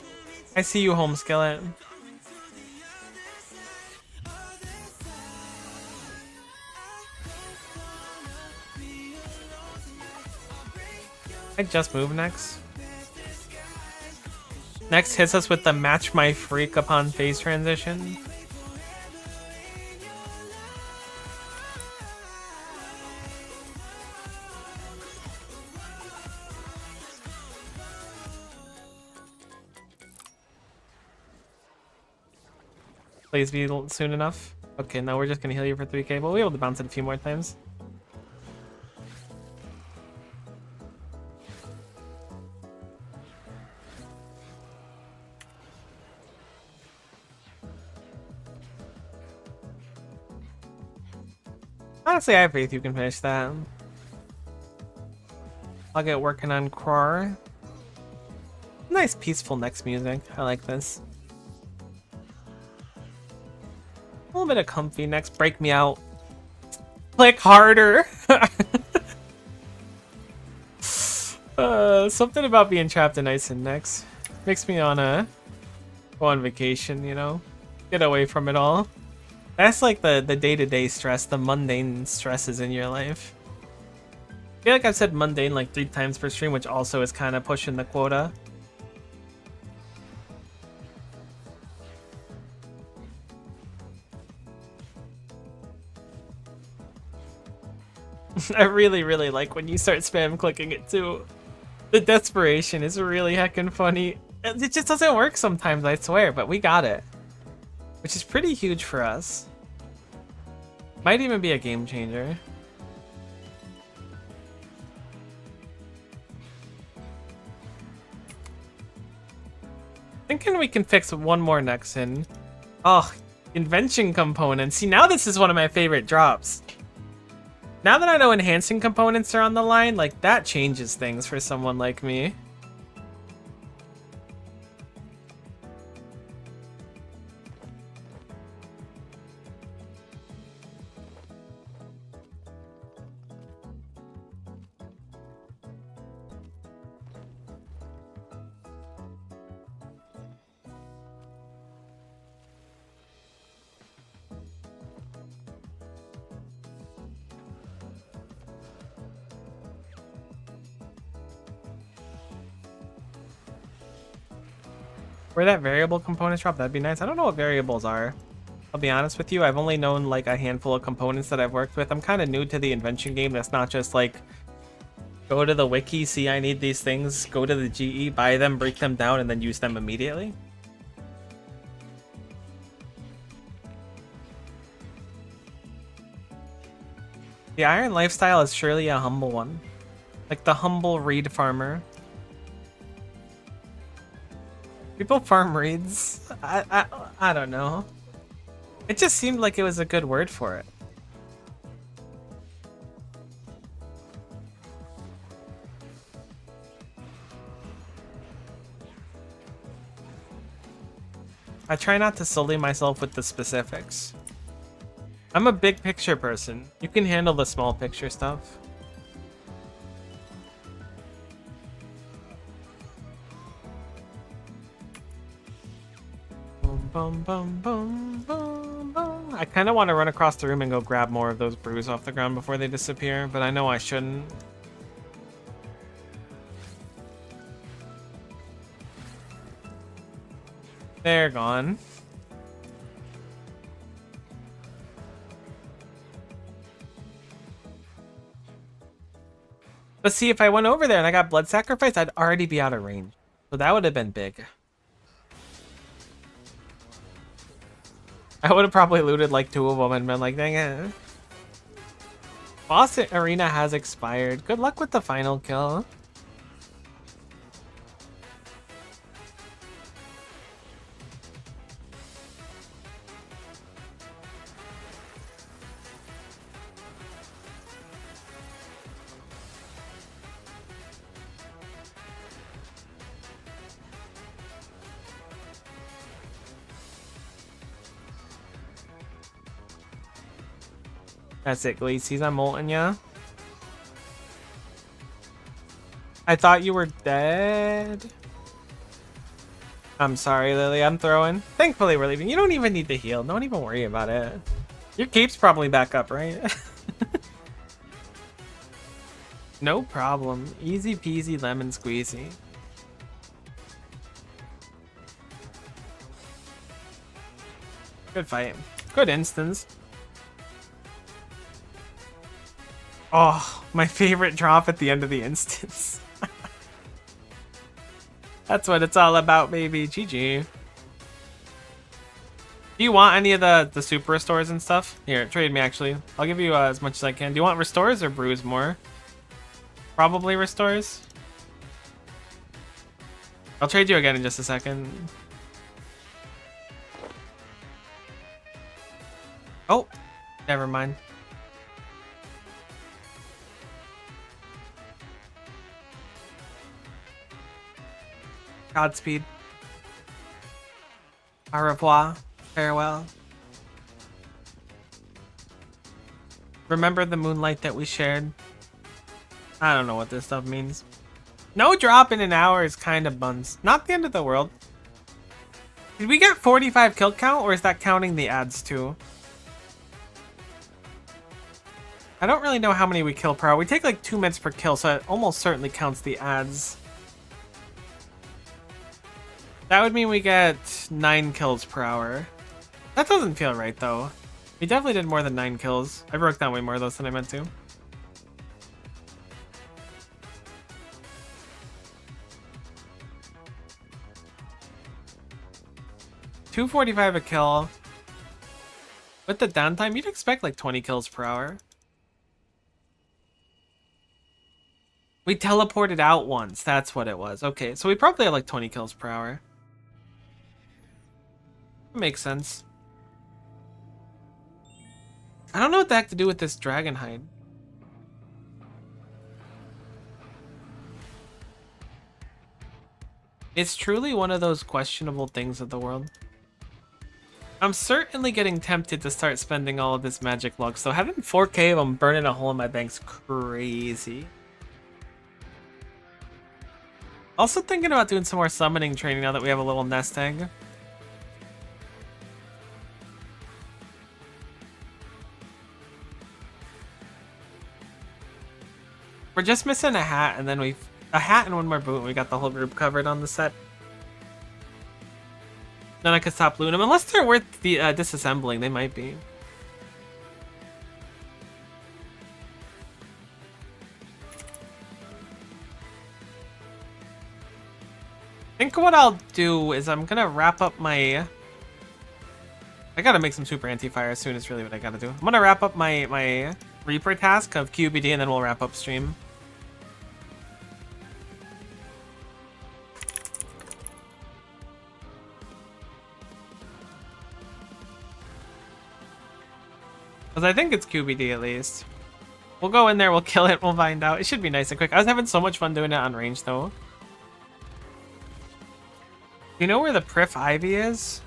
Speaker 1: I see you, home skillet. I just moved next. Next hits us with the match my freak upon phase transition. Please be soon enough. Okay, now we're just gonna heal you for 3k. We'll be able to bounce it a few more times. Honestly, I have faith you can finish that. I'll get working on Crawr. Nice peaceful next music. I like this. A little bit of comfy next. Break me out. Click harder. Something about being trapped in ice and next makes me wanna go on vacation, you know? Get away from it all. That's like the day-to-day stress, the mundane stresses in your life. I feel like I've said mundane like 3 times per stream, which also is kind of pushing the quota. I really like when you start spam clicking it too. The desperation is really heckin' funny. It just doesn't work sometimes, I swear, but we got it. Which is pretty huge for us. Might even be a game changer. Thinking we can fix one more Nexen. Oh, invention components. See, now this is one of my favorite drops. Now that I know enhancing components are on the line, like, that changes things for someone like me. Where that variable components drop, that'd be nice. I don't know what variables are. I'll be honest with you, I've only known like a handful of components that I've worked with. I'm kind of new to the invention game. That's not just like, go to the wiki, see I need these things, go to the GE, buy them, break them down, and then use them immediately. The iron lifestyle is surely a humble one. Like the humble reed farmer. People farm reeds. I don't know. It just seemed like it was a good word for it. I try not to sully myself with the specifics. I'm a big picture person. You can handle the small picture stuff. Boom, boom, boom, boom, boom. I kind of want to run across the room and go grab more of those brews off the ground before they disappear, but I know I shouldn't. They're gone. But see, if I went over there and I got blood sacrifice, I'd already be out of range. So that would have been big. I would have probably looted like 2 of them and been like, dang it. Boss arena has expired. Good luck with the final kill. That's it, Glacies. I'm ulting ya. I thought you were dead. I'm sorry, Lily. I'm throwing. Thankfully, we're leaving. You don't even need to heal. Don't even worry about it. Your cape's probably back up, right? No problem. Easy peasy lemon squeezy. Good fight. Good instance. Oh, my favorite drop at the end of the instance. That's what it's all about, baby. GG. Do you want any of the super restores and stuff? Here, trade me, actually. I'll give you as much as I can. Do you want restores or brews more? Probably restores. I'll trade you again in just a second. Oh, never mind. Godspeed. Au revoir. Farewell. Remember the moonlight that we shared? I don't know what this stuff means. No drop in an hour is kind of buns. Not the end of the world. Did we get 45 kill count, or is that counting the ads too? I don't really know how many we kill per hour. We take like 2 minutes per kill, so it almost certainly counts the ads. That would mean we get 9 kills per hour. That doesn't feel right, though. We definitely did more than 9 kills. I broke down way more of those than I meant to. $2.45 a kill. With the downtime, you'd expect like 20 kills per hour. We teleported out once. That's what it was. Okay, so we probably had like 20 kills per hour. Makes sense. I don't know what the heck to do with this dragon hide. It's truly one of those questionable things of the world. I'm certainly getting tempted to start spending all of this magic log, so having 4K of them burning a hole in my bank's crazy. Also thinking about doing some more summoning training now that we have a little nest egg. We're just missing a hat, and then a hat and one more boot, and we got the whole group covered on the set. Then I could stop looting them, unless they're worth the disassembling. They might be. I think what I'll do is I'm gonna wrap up my... I gotta make some super anti-fire as soon. Is really what I gotta do. I'm gonna wrap up my Reaper task of QBD, and then we'll wrap up stream. Because I think it's QBD at least. We'll go in there, we'll kill it, we'll find out. It should be nice and quick. I was having so much fun doing it on range though. You know where the Prif Ivy is?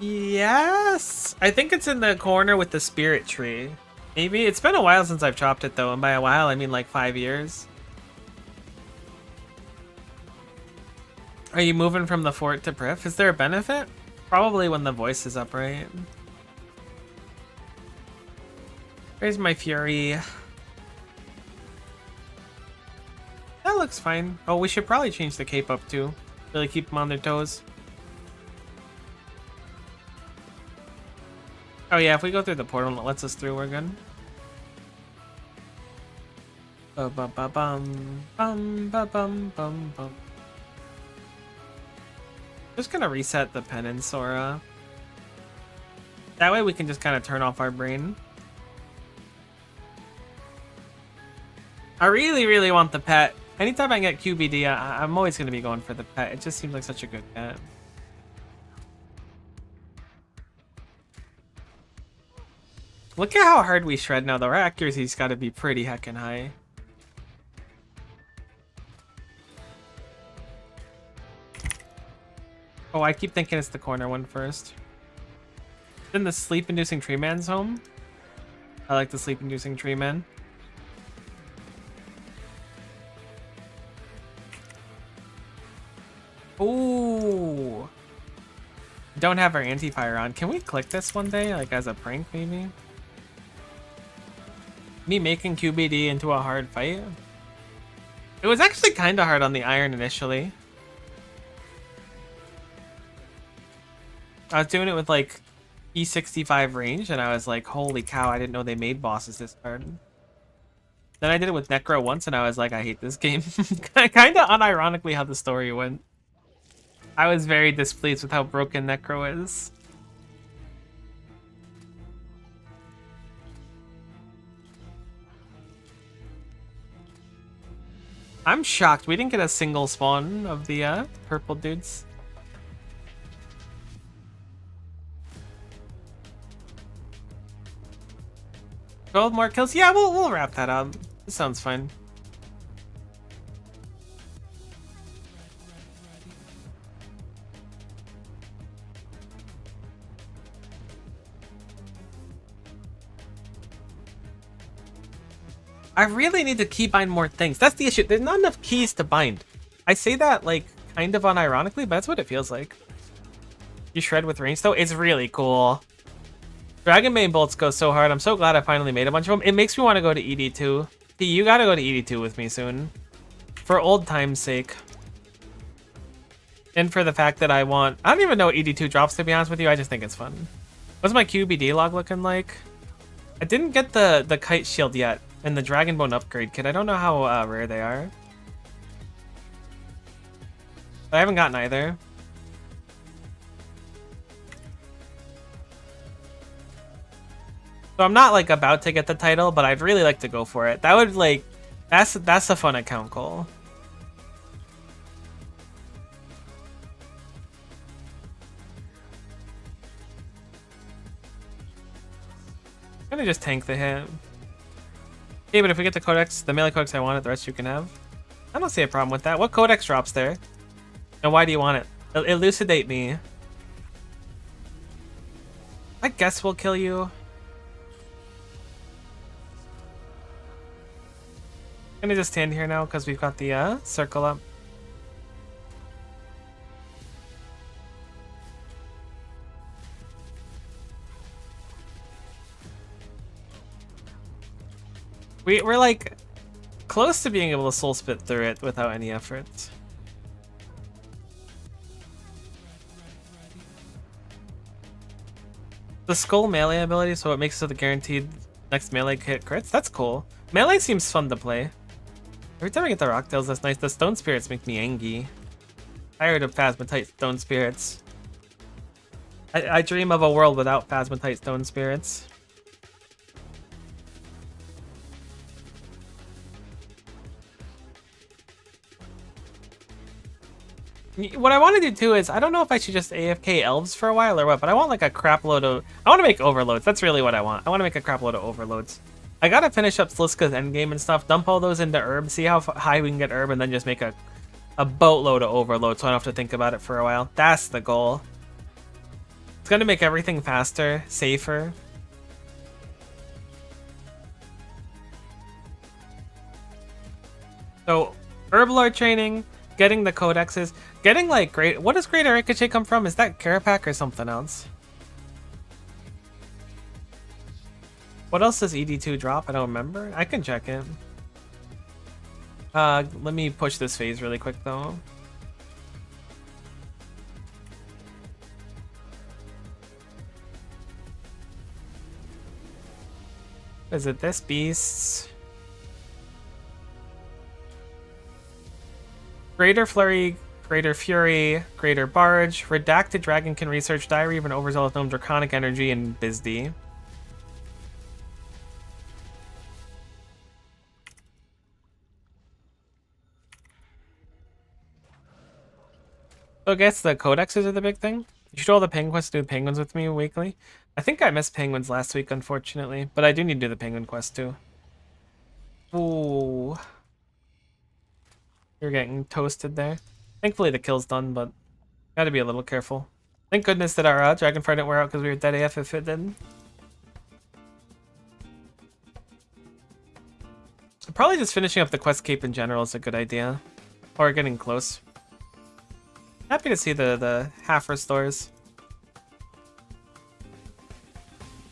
Speaker 1: Yes. I think it's in the corner with the spirit tree. Maybe. It's been a while since I've chopped it though, and by a while I mean like 5 years. Are you moving from the fort to Prif? Is there a benefit? Probably when the voice is up, right? Where's my Fury? That looks fine. Oh, we should probably change the cape up too. Really keep them on their toes. Oh yeah, if we go through the portal and it lets us through, we're good. Ba-ba-ba-bum, bum. Just gonna reset the penance aura. That way we can just kind of turn off our brain. I really, really want the pet. Anytime I get QBD, I'm always gonna be going for the pet. It just seems like such a good pet. Look at how hard we shred now, though. Our accuracy's gotta be pretty heckin' high. Oh, I keep thinking it's the corner one first. Then the sleep-inducing tree man's home. I like the sleep-inducing tree man. Ooh. Don't have our anti-fire on. Can we click this one day, like as a prank, maybe? Me making QBD into a hard fight? It was actually kind of hard on the iron initially. I was doing it with like E65 range, and I was like, holy cow, I didn't know they made bosses this hard. Then I did it with Necro once, and I was like, I hate this game. Kind of unironically how the story went. I was very displeased with how broken Necro is. I'm shocked we didn't get a single spawn of the purple dudes. 12 more kills? Yeah, we'll wrap that up. This sounds fun. I really need to key bind more things. That's the issue. There's not enough keys to bind. I say that like kind of unironically, but that's what it feels like. You shred with range though? It's really cool. Dragon Bane bolts go so hard. I'm so glad I finally made a bunch of them. It makes me want to go to ED2. P, you gotta go to ED2 with me soon. For old time's sake. And for the fact that I don't even know what ED2 drops, to be honest with you. I just think it's fun. What's my QBD log looking like? I didn't get the kite shield yet. And the Dragon Bone upgrade kit. I don't know how rare they are. But I haven't gotten either. So I'm not like about to get the title, but I'd really like to go for it. That would like, that's a fun account goal. I'm gonna just tank the hit. Okay, but if we get the codex, the melee codex I wanted, the rest you can have. I don't see a problem with that. What codex drops there? And why do you want it? Elucidate me. I guess we'll kill you. I'm gonna just stand here now because we've got the circle up. We're like close to being able to soul spit through it without any effort. The skull melee ability, so it makes it so the guaranteed next melee hit crits. That's cool. Melee seems fun to play. Every time I get the rock tails, that's nice. The stone spirits make me angry. Tired of Phasmatite stone spirits. I dream of a world without Phasmatite stone spirits. What I want to do too is, I don't know if I should just AFK elves for a while or what, but I want like a crap load of, I want to make overloads. That's really what I want. I want to make a crap load of overloads. I gotta finish up Sliska's endgame and stuff, dump all those into herb, see how high we can get herb, and then just make a boatload of overload so I don't have to think about it for a while. That's the goal. It's gonna make everything faster, safer. So, herb lord training, getting the codexes, getting like great. What does Greater Ricochet come from? Is that Carapac or something else? What else does ED2 drop? I don't remember. I can check it. Let me push this phase really quick though. Is it this beast? Greater Flurry, Greater Fury, Greater Barge. Redacted Dragon can research Diary of an Overzealous Gnome, Draconic Energy, and Bizdy. So I guess the codexes are the big thing. You should do all the penguin quests, do penguins with me weekly. I think I missed penguins last week, unfortunately, but I do need to do the penguin quest too. Ooh. You're getting toasted there. Thankfully the kill's done, but gotta be a little careful. Thank goodness that our Dragonfire didn't wear out because we were dead AF if it didn't. Probably just finishing up the quest cape in general is a good idea. Or getting close. Happy to see the half restores.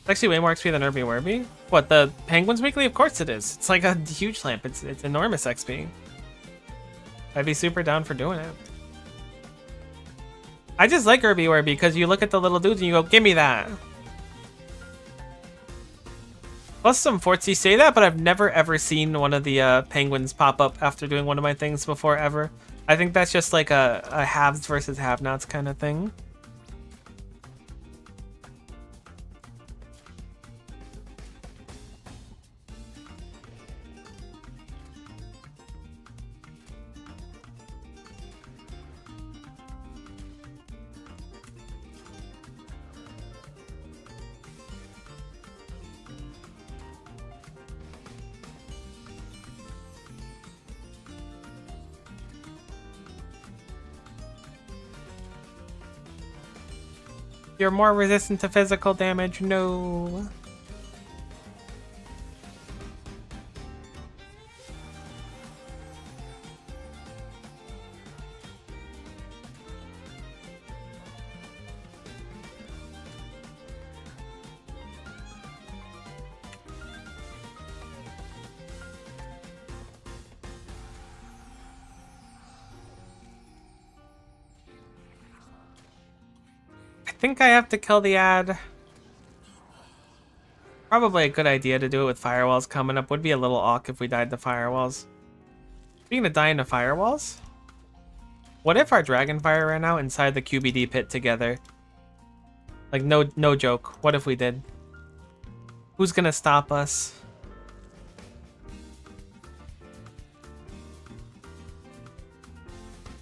Speaker 1: It's actually way more XP than Irby Werby. What, the Penguins Weekly? Of course it is. It's like a huge lamp. It's enormous XP. I'd be super down for doing it. I just like Irby Werby because you look at the little dudes and you go, give me that. Plus some forts say that, but I've never ever seen one of the penguins pop up after doing one of my things before ever. I think that's just like a haves versus have-nots kind of thing. You're more resistant to physical damage. No. I think I have to kill the ad. Probably a good idea to do it with firewalls coming up. Would be a little awk if we died to firewalls. Speaking of dying to firewalls, what if our Dragonfire ran out inside the QBD pit together? Like no joke. What if we did? Who's gonna stop us?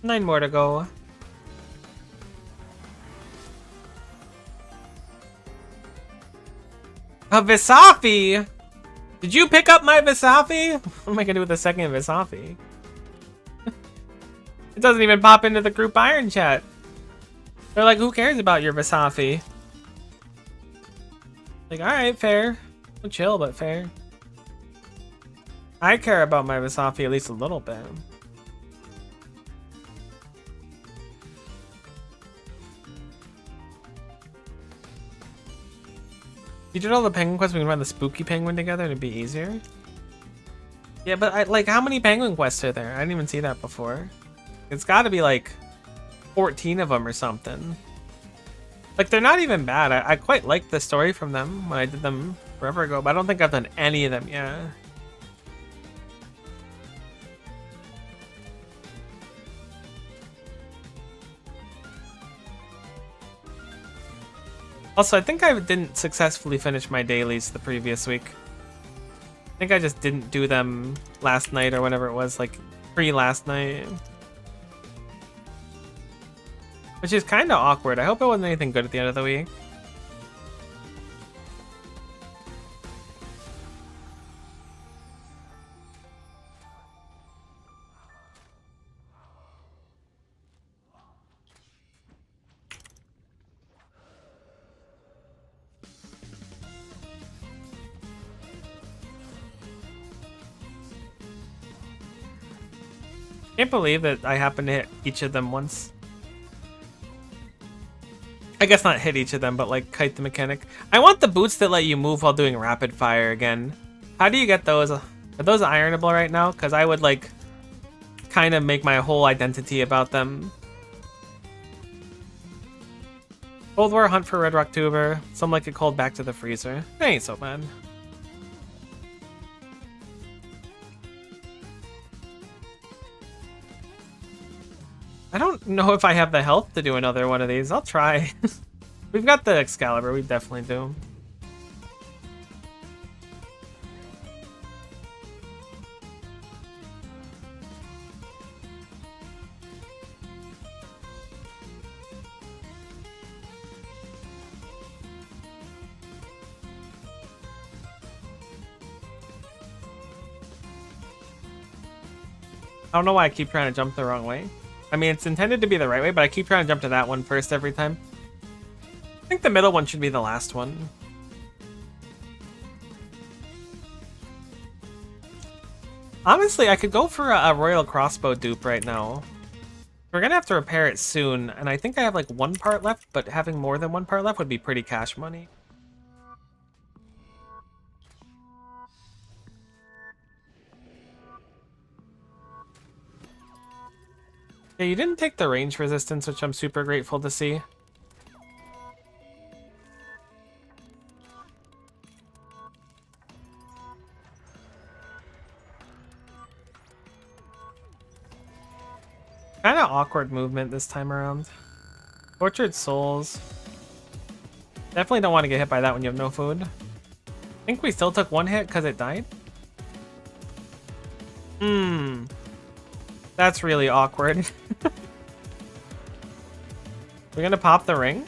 Speaker 1: Nine more to go. A Visafi! Did you pick up my Visafi? What am I gonna do with the second Visafi? It doesn't even pop into the group iron chat. They're like, who cares about your Visafi? Like, alright, fair. Well, chill, but fair. I care about my Visafi at least a little bit. If you did all the penguin quests, we can run the spooky penguin together and it'd be easier. Yeah, but like, how many penguin quests are there? I didn't even see that before. It's gotta be like 14 of them or something. Like, they're not even bad. I quite liked the story from them when I did them forever ago, but I don't think I've done any of them yet. Also, I think I didn't successfully finish my dailies the previous week. I think I just didn't do them last night or whatever it was, like pre-last night. Which is kind of awkward. I hope it wasn't anything good at the end of the week. Can't believe that I happened to hit each of them once. I guess not hit each of them, but like kite the mechanic. I want the boots that let you move while doing rapid fire again. How do you get those? Are those ironable right now? Because I would like kind of make my whole identity about them. Cold War, hunt for Red Rock Tuber. Some like it cold, back to the freezer. That ain't so bad. I don't know if I have the health to do another one of these. I'll try. We've got the Excalibur. We definitely do. I don't know why I keep trying to jump the wrong way. I mean, it's intended to be the right way, but I keep trying to jump to that one first every time. I think the middle one should be the last one. Honestly, I could go for a Royal Crossbow dupe right now. We're gonna have to repair it soon, and I think I have like one part left, but having more than one part left would be pretty cash money. Yeah, you didn't take the range resistance, which I'm super grateful to see. Kind of awkward movement this time around. Tortured Souls. Definitely don't want to get hit by that when you have no food. I think we still took one hit because it died. That's really awkward. We're gonna pop the ring?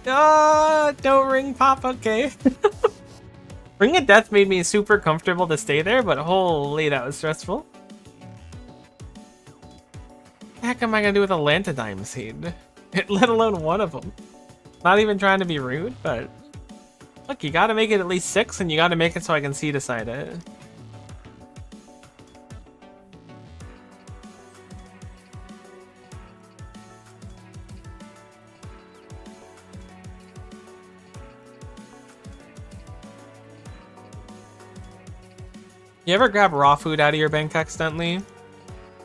Speaker 1: Don't ring pop, okay. Ring of Death made me super comfortable to stay there, but holy, that was stressful. What the heck am I gonna do with a Lantidime Seed? Let alone one of them. Not even trying to be rude, but... Look, you gotta make it at least 6, and you gotta make it so I can see decide it. You ever grab raw food out of your bank accidentally?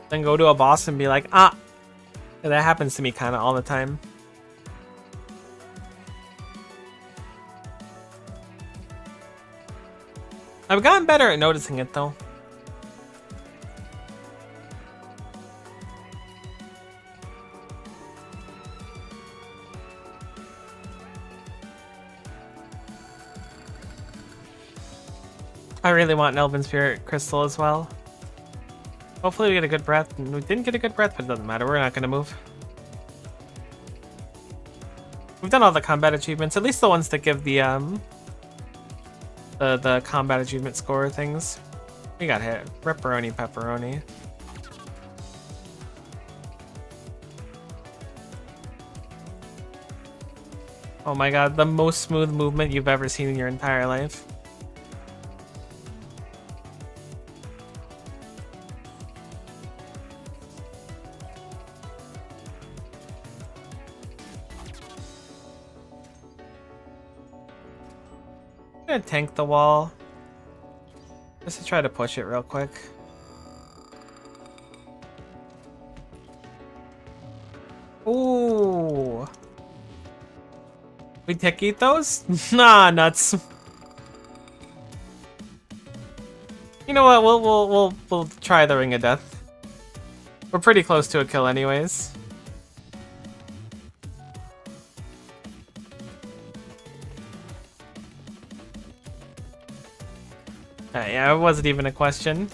Speaker 1: Then go to a boss and be like, ah! Yeah, that happens to me kind of all the time. I've gotten better at noticing it though. I really want an Elven Spirit Crystal as well. Hopefully we get a good breath. We didn't get a good breath, but it doesn't matter. We're not going to move. We've done all the combat achievements, at least the ones that give the combat achievement score things. We got hit. Ripperoni pepperoni. Oh my god, the most smooth movement you've ever seen in your entire life. I'm gonna tank the wall. Just to try to push it real quick. Ooh. We tick eat those? Nah, nuts. You know what? We'll try the Ring of Death. We're pretty close to a kill anyways. Yeah, it wasn't even a question.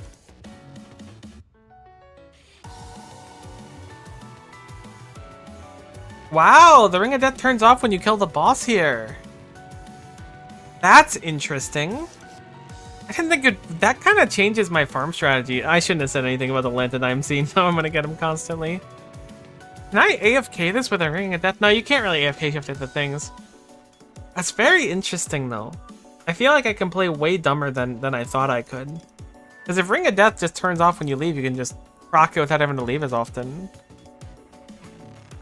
Speaker 1: Wow, the Ring of Death turns off when you kill the boss here. That's interesting. I didn't think that kind of changes my farm strategy. I shouldn't have said anything about the Lantidime scene. Now I'm gonna get him constantly. Can I AFK this with a Ring of Death? No, you can't really AFK shift the things. That's very interesting though. I feel like I can play way dumber than I thought I could. Because if Ring of Death just turns off when you leave, you can just proc it without having to leave as often.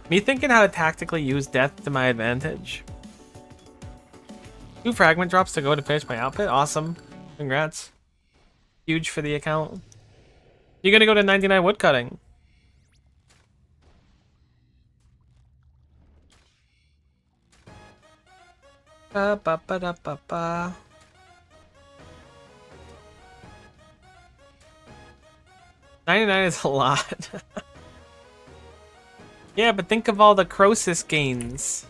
Speaker 1: Me thinking how to tactically use death to my advantage. 2 fragment drops to go to finish my outfit. Awesome. Congrats. Huge for the account. You're gonna go to 99 woodcutting. Ba ba ba da ba ba. $99 is a lot. Yeah, but think of all the Croesus gains.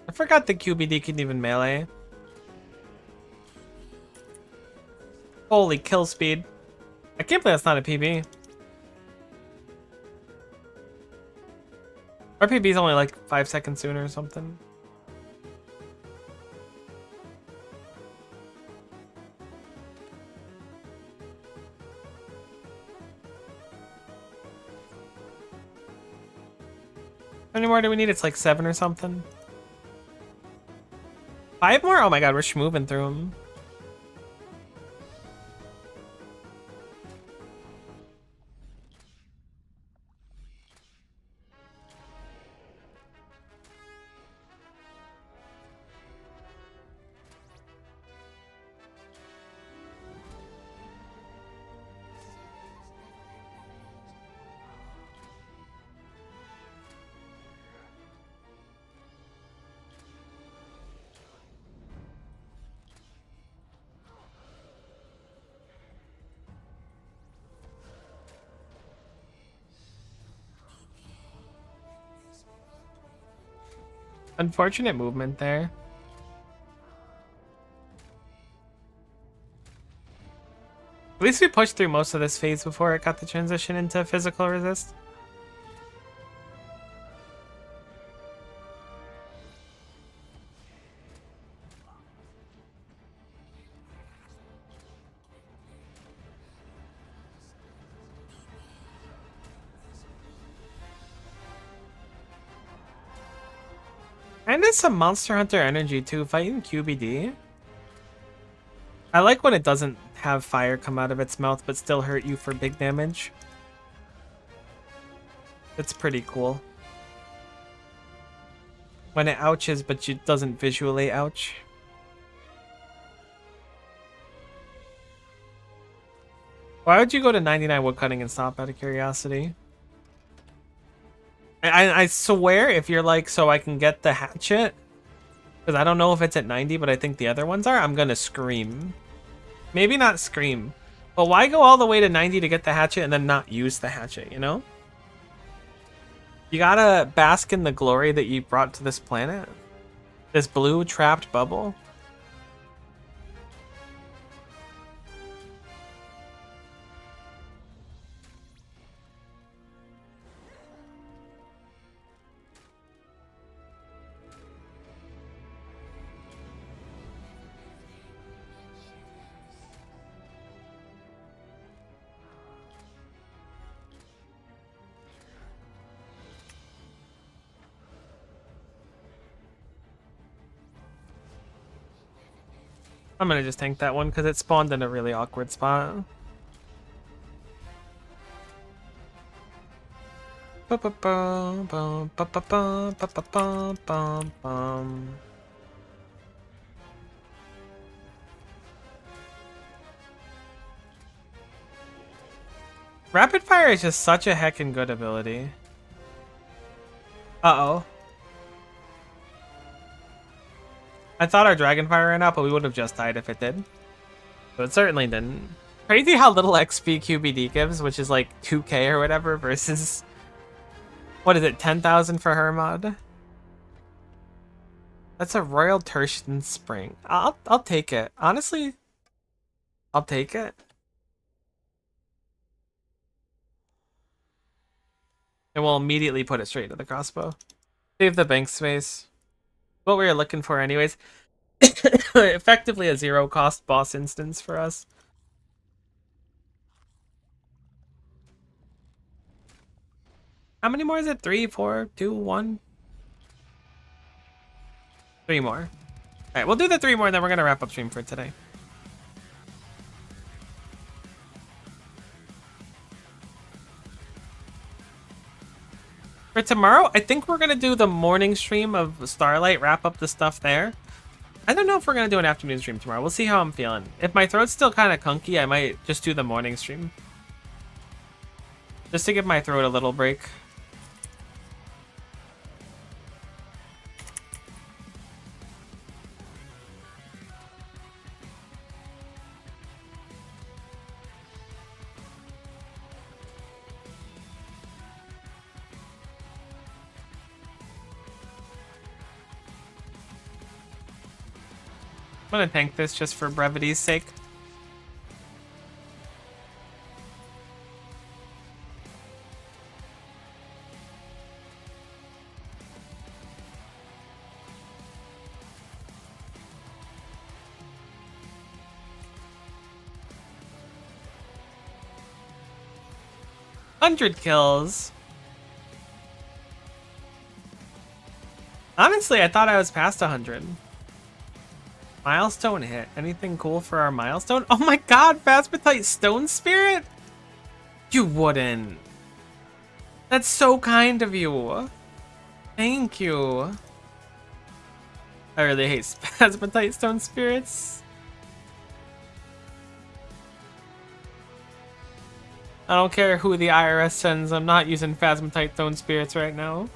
Speaker 1: I forgot the QBD can even melee. Holy kill speed. I can't believe that's not a PB. Our PB is only like 5 seconds sooner or something. How many more do we need? It's like 7 or something. 5 more? Oh my god, we're schmoving through them. Unfortunate movement there. At least we pushed through most of this phase before it got the transition into physical resist. And it's some Monster Hunter energy too, fighting QBD. I like when it doesn't have fire come out of its mouth but still hurt you for big damage. It's pretty cool. When it ouches but it doesn't visually ouch. Why would you go to 99 woodcutting and stop out of curiosity? I swear if you're like, so I can get the hatchet, because I don't know if it's at 90, but I think the other ones are, I'm gonna scream. Maybe not scream, but why go all the way to 90 to get the hatchet and then not use the hatchet, you know? You gotta bask in the glory that you brought to this planet. This blue trapped bubble. I'm gonna just tank that one because it spawned in a really awkward spot. Rapid fire is just such a heckin' good ability. Uh-oh. I thought our Dragonfire ran out, but we would have just died if it did. So it certainly didn't. Crazy how little XP QBD gives, which is like 2k or whatever, versus... What is it, 10,000 for her mod? That's a Royal Tertian Spring. I'll take it. Honestly, I'll take it. And we'll immediately put it straight to the crossbow. Save the bank space. What we were looking for anyways. Effectively a 0 cost boss instance for us. How many more is it? 3, 4, 2, 1? 3 more. Alright, we'll do the 3 more and then we're gonna wrap up stream for today. For tomorrow, I think we're gonna do the morning stream of Starlight, wrap up the stuff there. I don't know if we're gonna do an afternoon stream tomorrow. We'll see how I'm feeling. If my throat's still kind of kunky, I might just do the morning stream. Just to give my throat a little break. I'm gonna tank this just for brevity's sake. $100 kills. Honestly, I thought I was past 100. Milestone hit. Anything cool for our milestone? Oh my god, Phasmatite Stone Spirit? You wouldn't. That's so kind of you. Thank you. I really hate Phasmatite Stone Spirits. I don't care who the IRS sends, I'm not using Phasmatite Stone Spirits right now.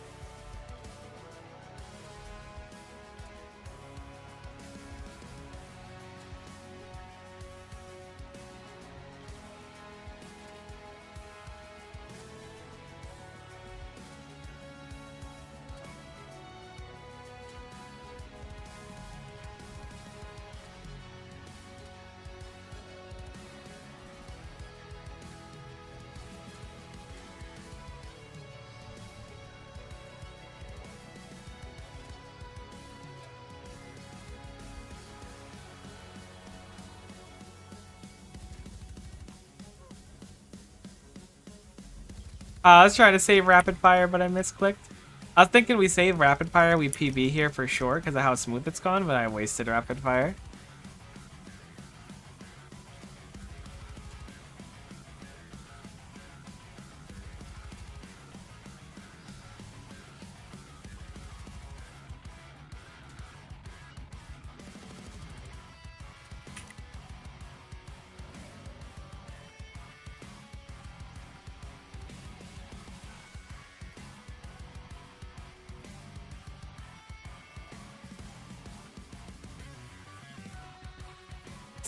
Speaker 1: I was trying to save rapid fire, but I misclicked. I was thinking we save rapid fire, we PB here for sure because of how smooth it's gone, but I wasted rapid fire.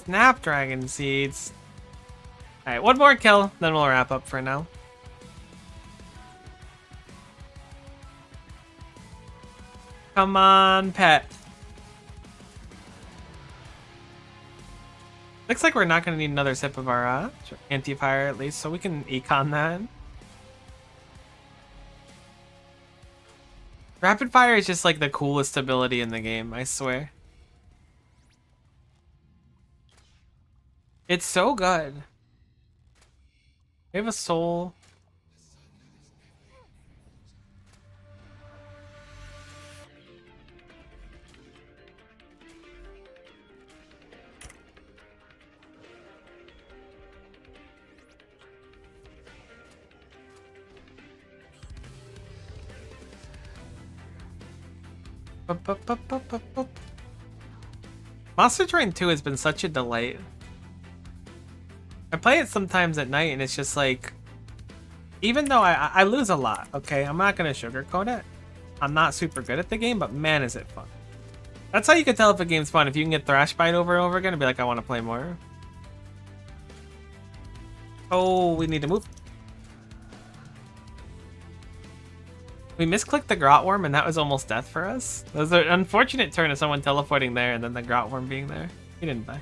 Speaker 1: Snapdragon seeds. Alright, one more kill, then we'll wrap up for now. Come on, pet. Looks like we're not going to need another sip of our anti-fire at least, so we can econ that. Rapid fire is just like the coolest ability in the game, I swear. It's so good. We have a soul. Monster Train 2 has been such a delight. I play it sometimes at night and it's just like, even though I lose a lot, okay? I'm not gonna sugarcoat it. I'm not super good at the game, but man is it fun. That's how you can tell if a game's fun. If you can get Thrash Bite over and over again and be like, I want to play more. Oh, we need to move. We misclicked the Grot Worm and that was almost death for us. That was an unfortunate turn of someone teleporting there and then the Grot Worm being there. He didn't die.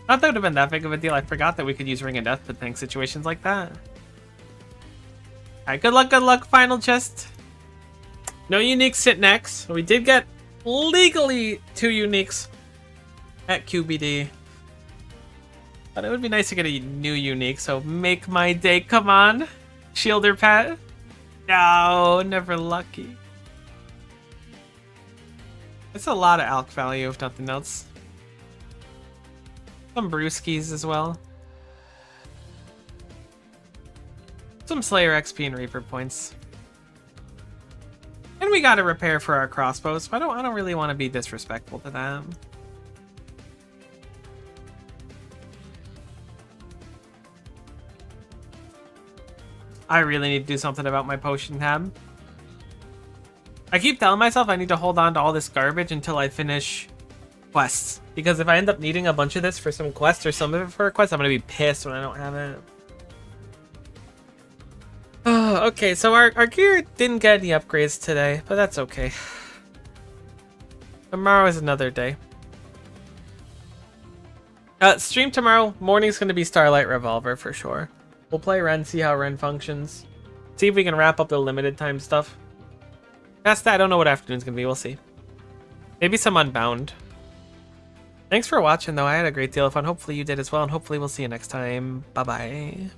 Speaker 1: Not that it would have been that big of a deal. I forgot that we could use Ring of Death to tank situations like that. Alright, good luck, final chest. No uniques sit next. We did get legally 2 uniques at QBD. But it would be nice to get a new unique, so make my day. Come on, Shielder Pet. No, never lucky. It's a lot of alk value, if nothing else. Some brewskis as well. Some Slayer XP and Reaper points. And we got a repair for our crossbows, so I don't really want to be disrespectful to them. I really need to do something about my potion tab. I keep telling myself I need to hold on to all this garbage until I finish quests. Because if I end up needing a bunch of this for some quests or some of it for a quest, I'm going to be pissed when I don't have it. Okay, so our gear didn't get any upgrades today, but that's okay. Tomorrow is another day. Stream tomorrow morning's going to be Starlight Revolver for sure. We'll play Ren, see how Ren functions. See if we can wrap up the limited time stuff. Past that, I don't know what afternoon's going to be. We'll see. Maybe some Unbound. Thanks for watching, though. I had a great deal of fun. Hopefully you did as well, and hopefully we'll see you next time. Bye-bye.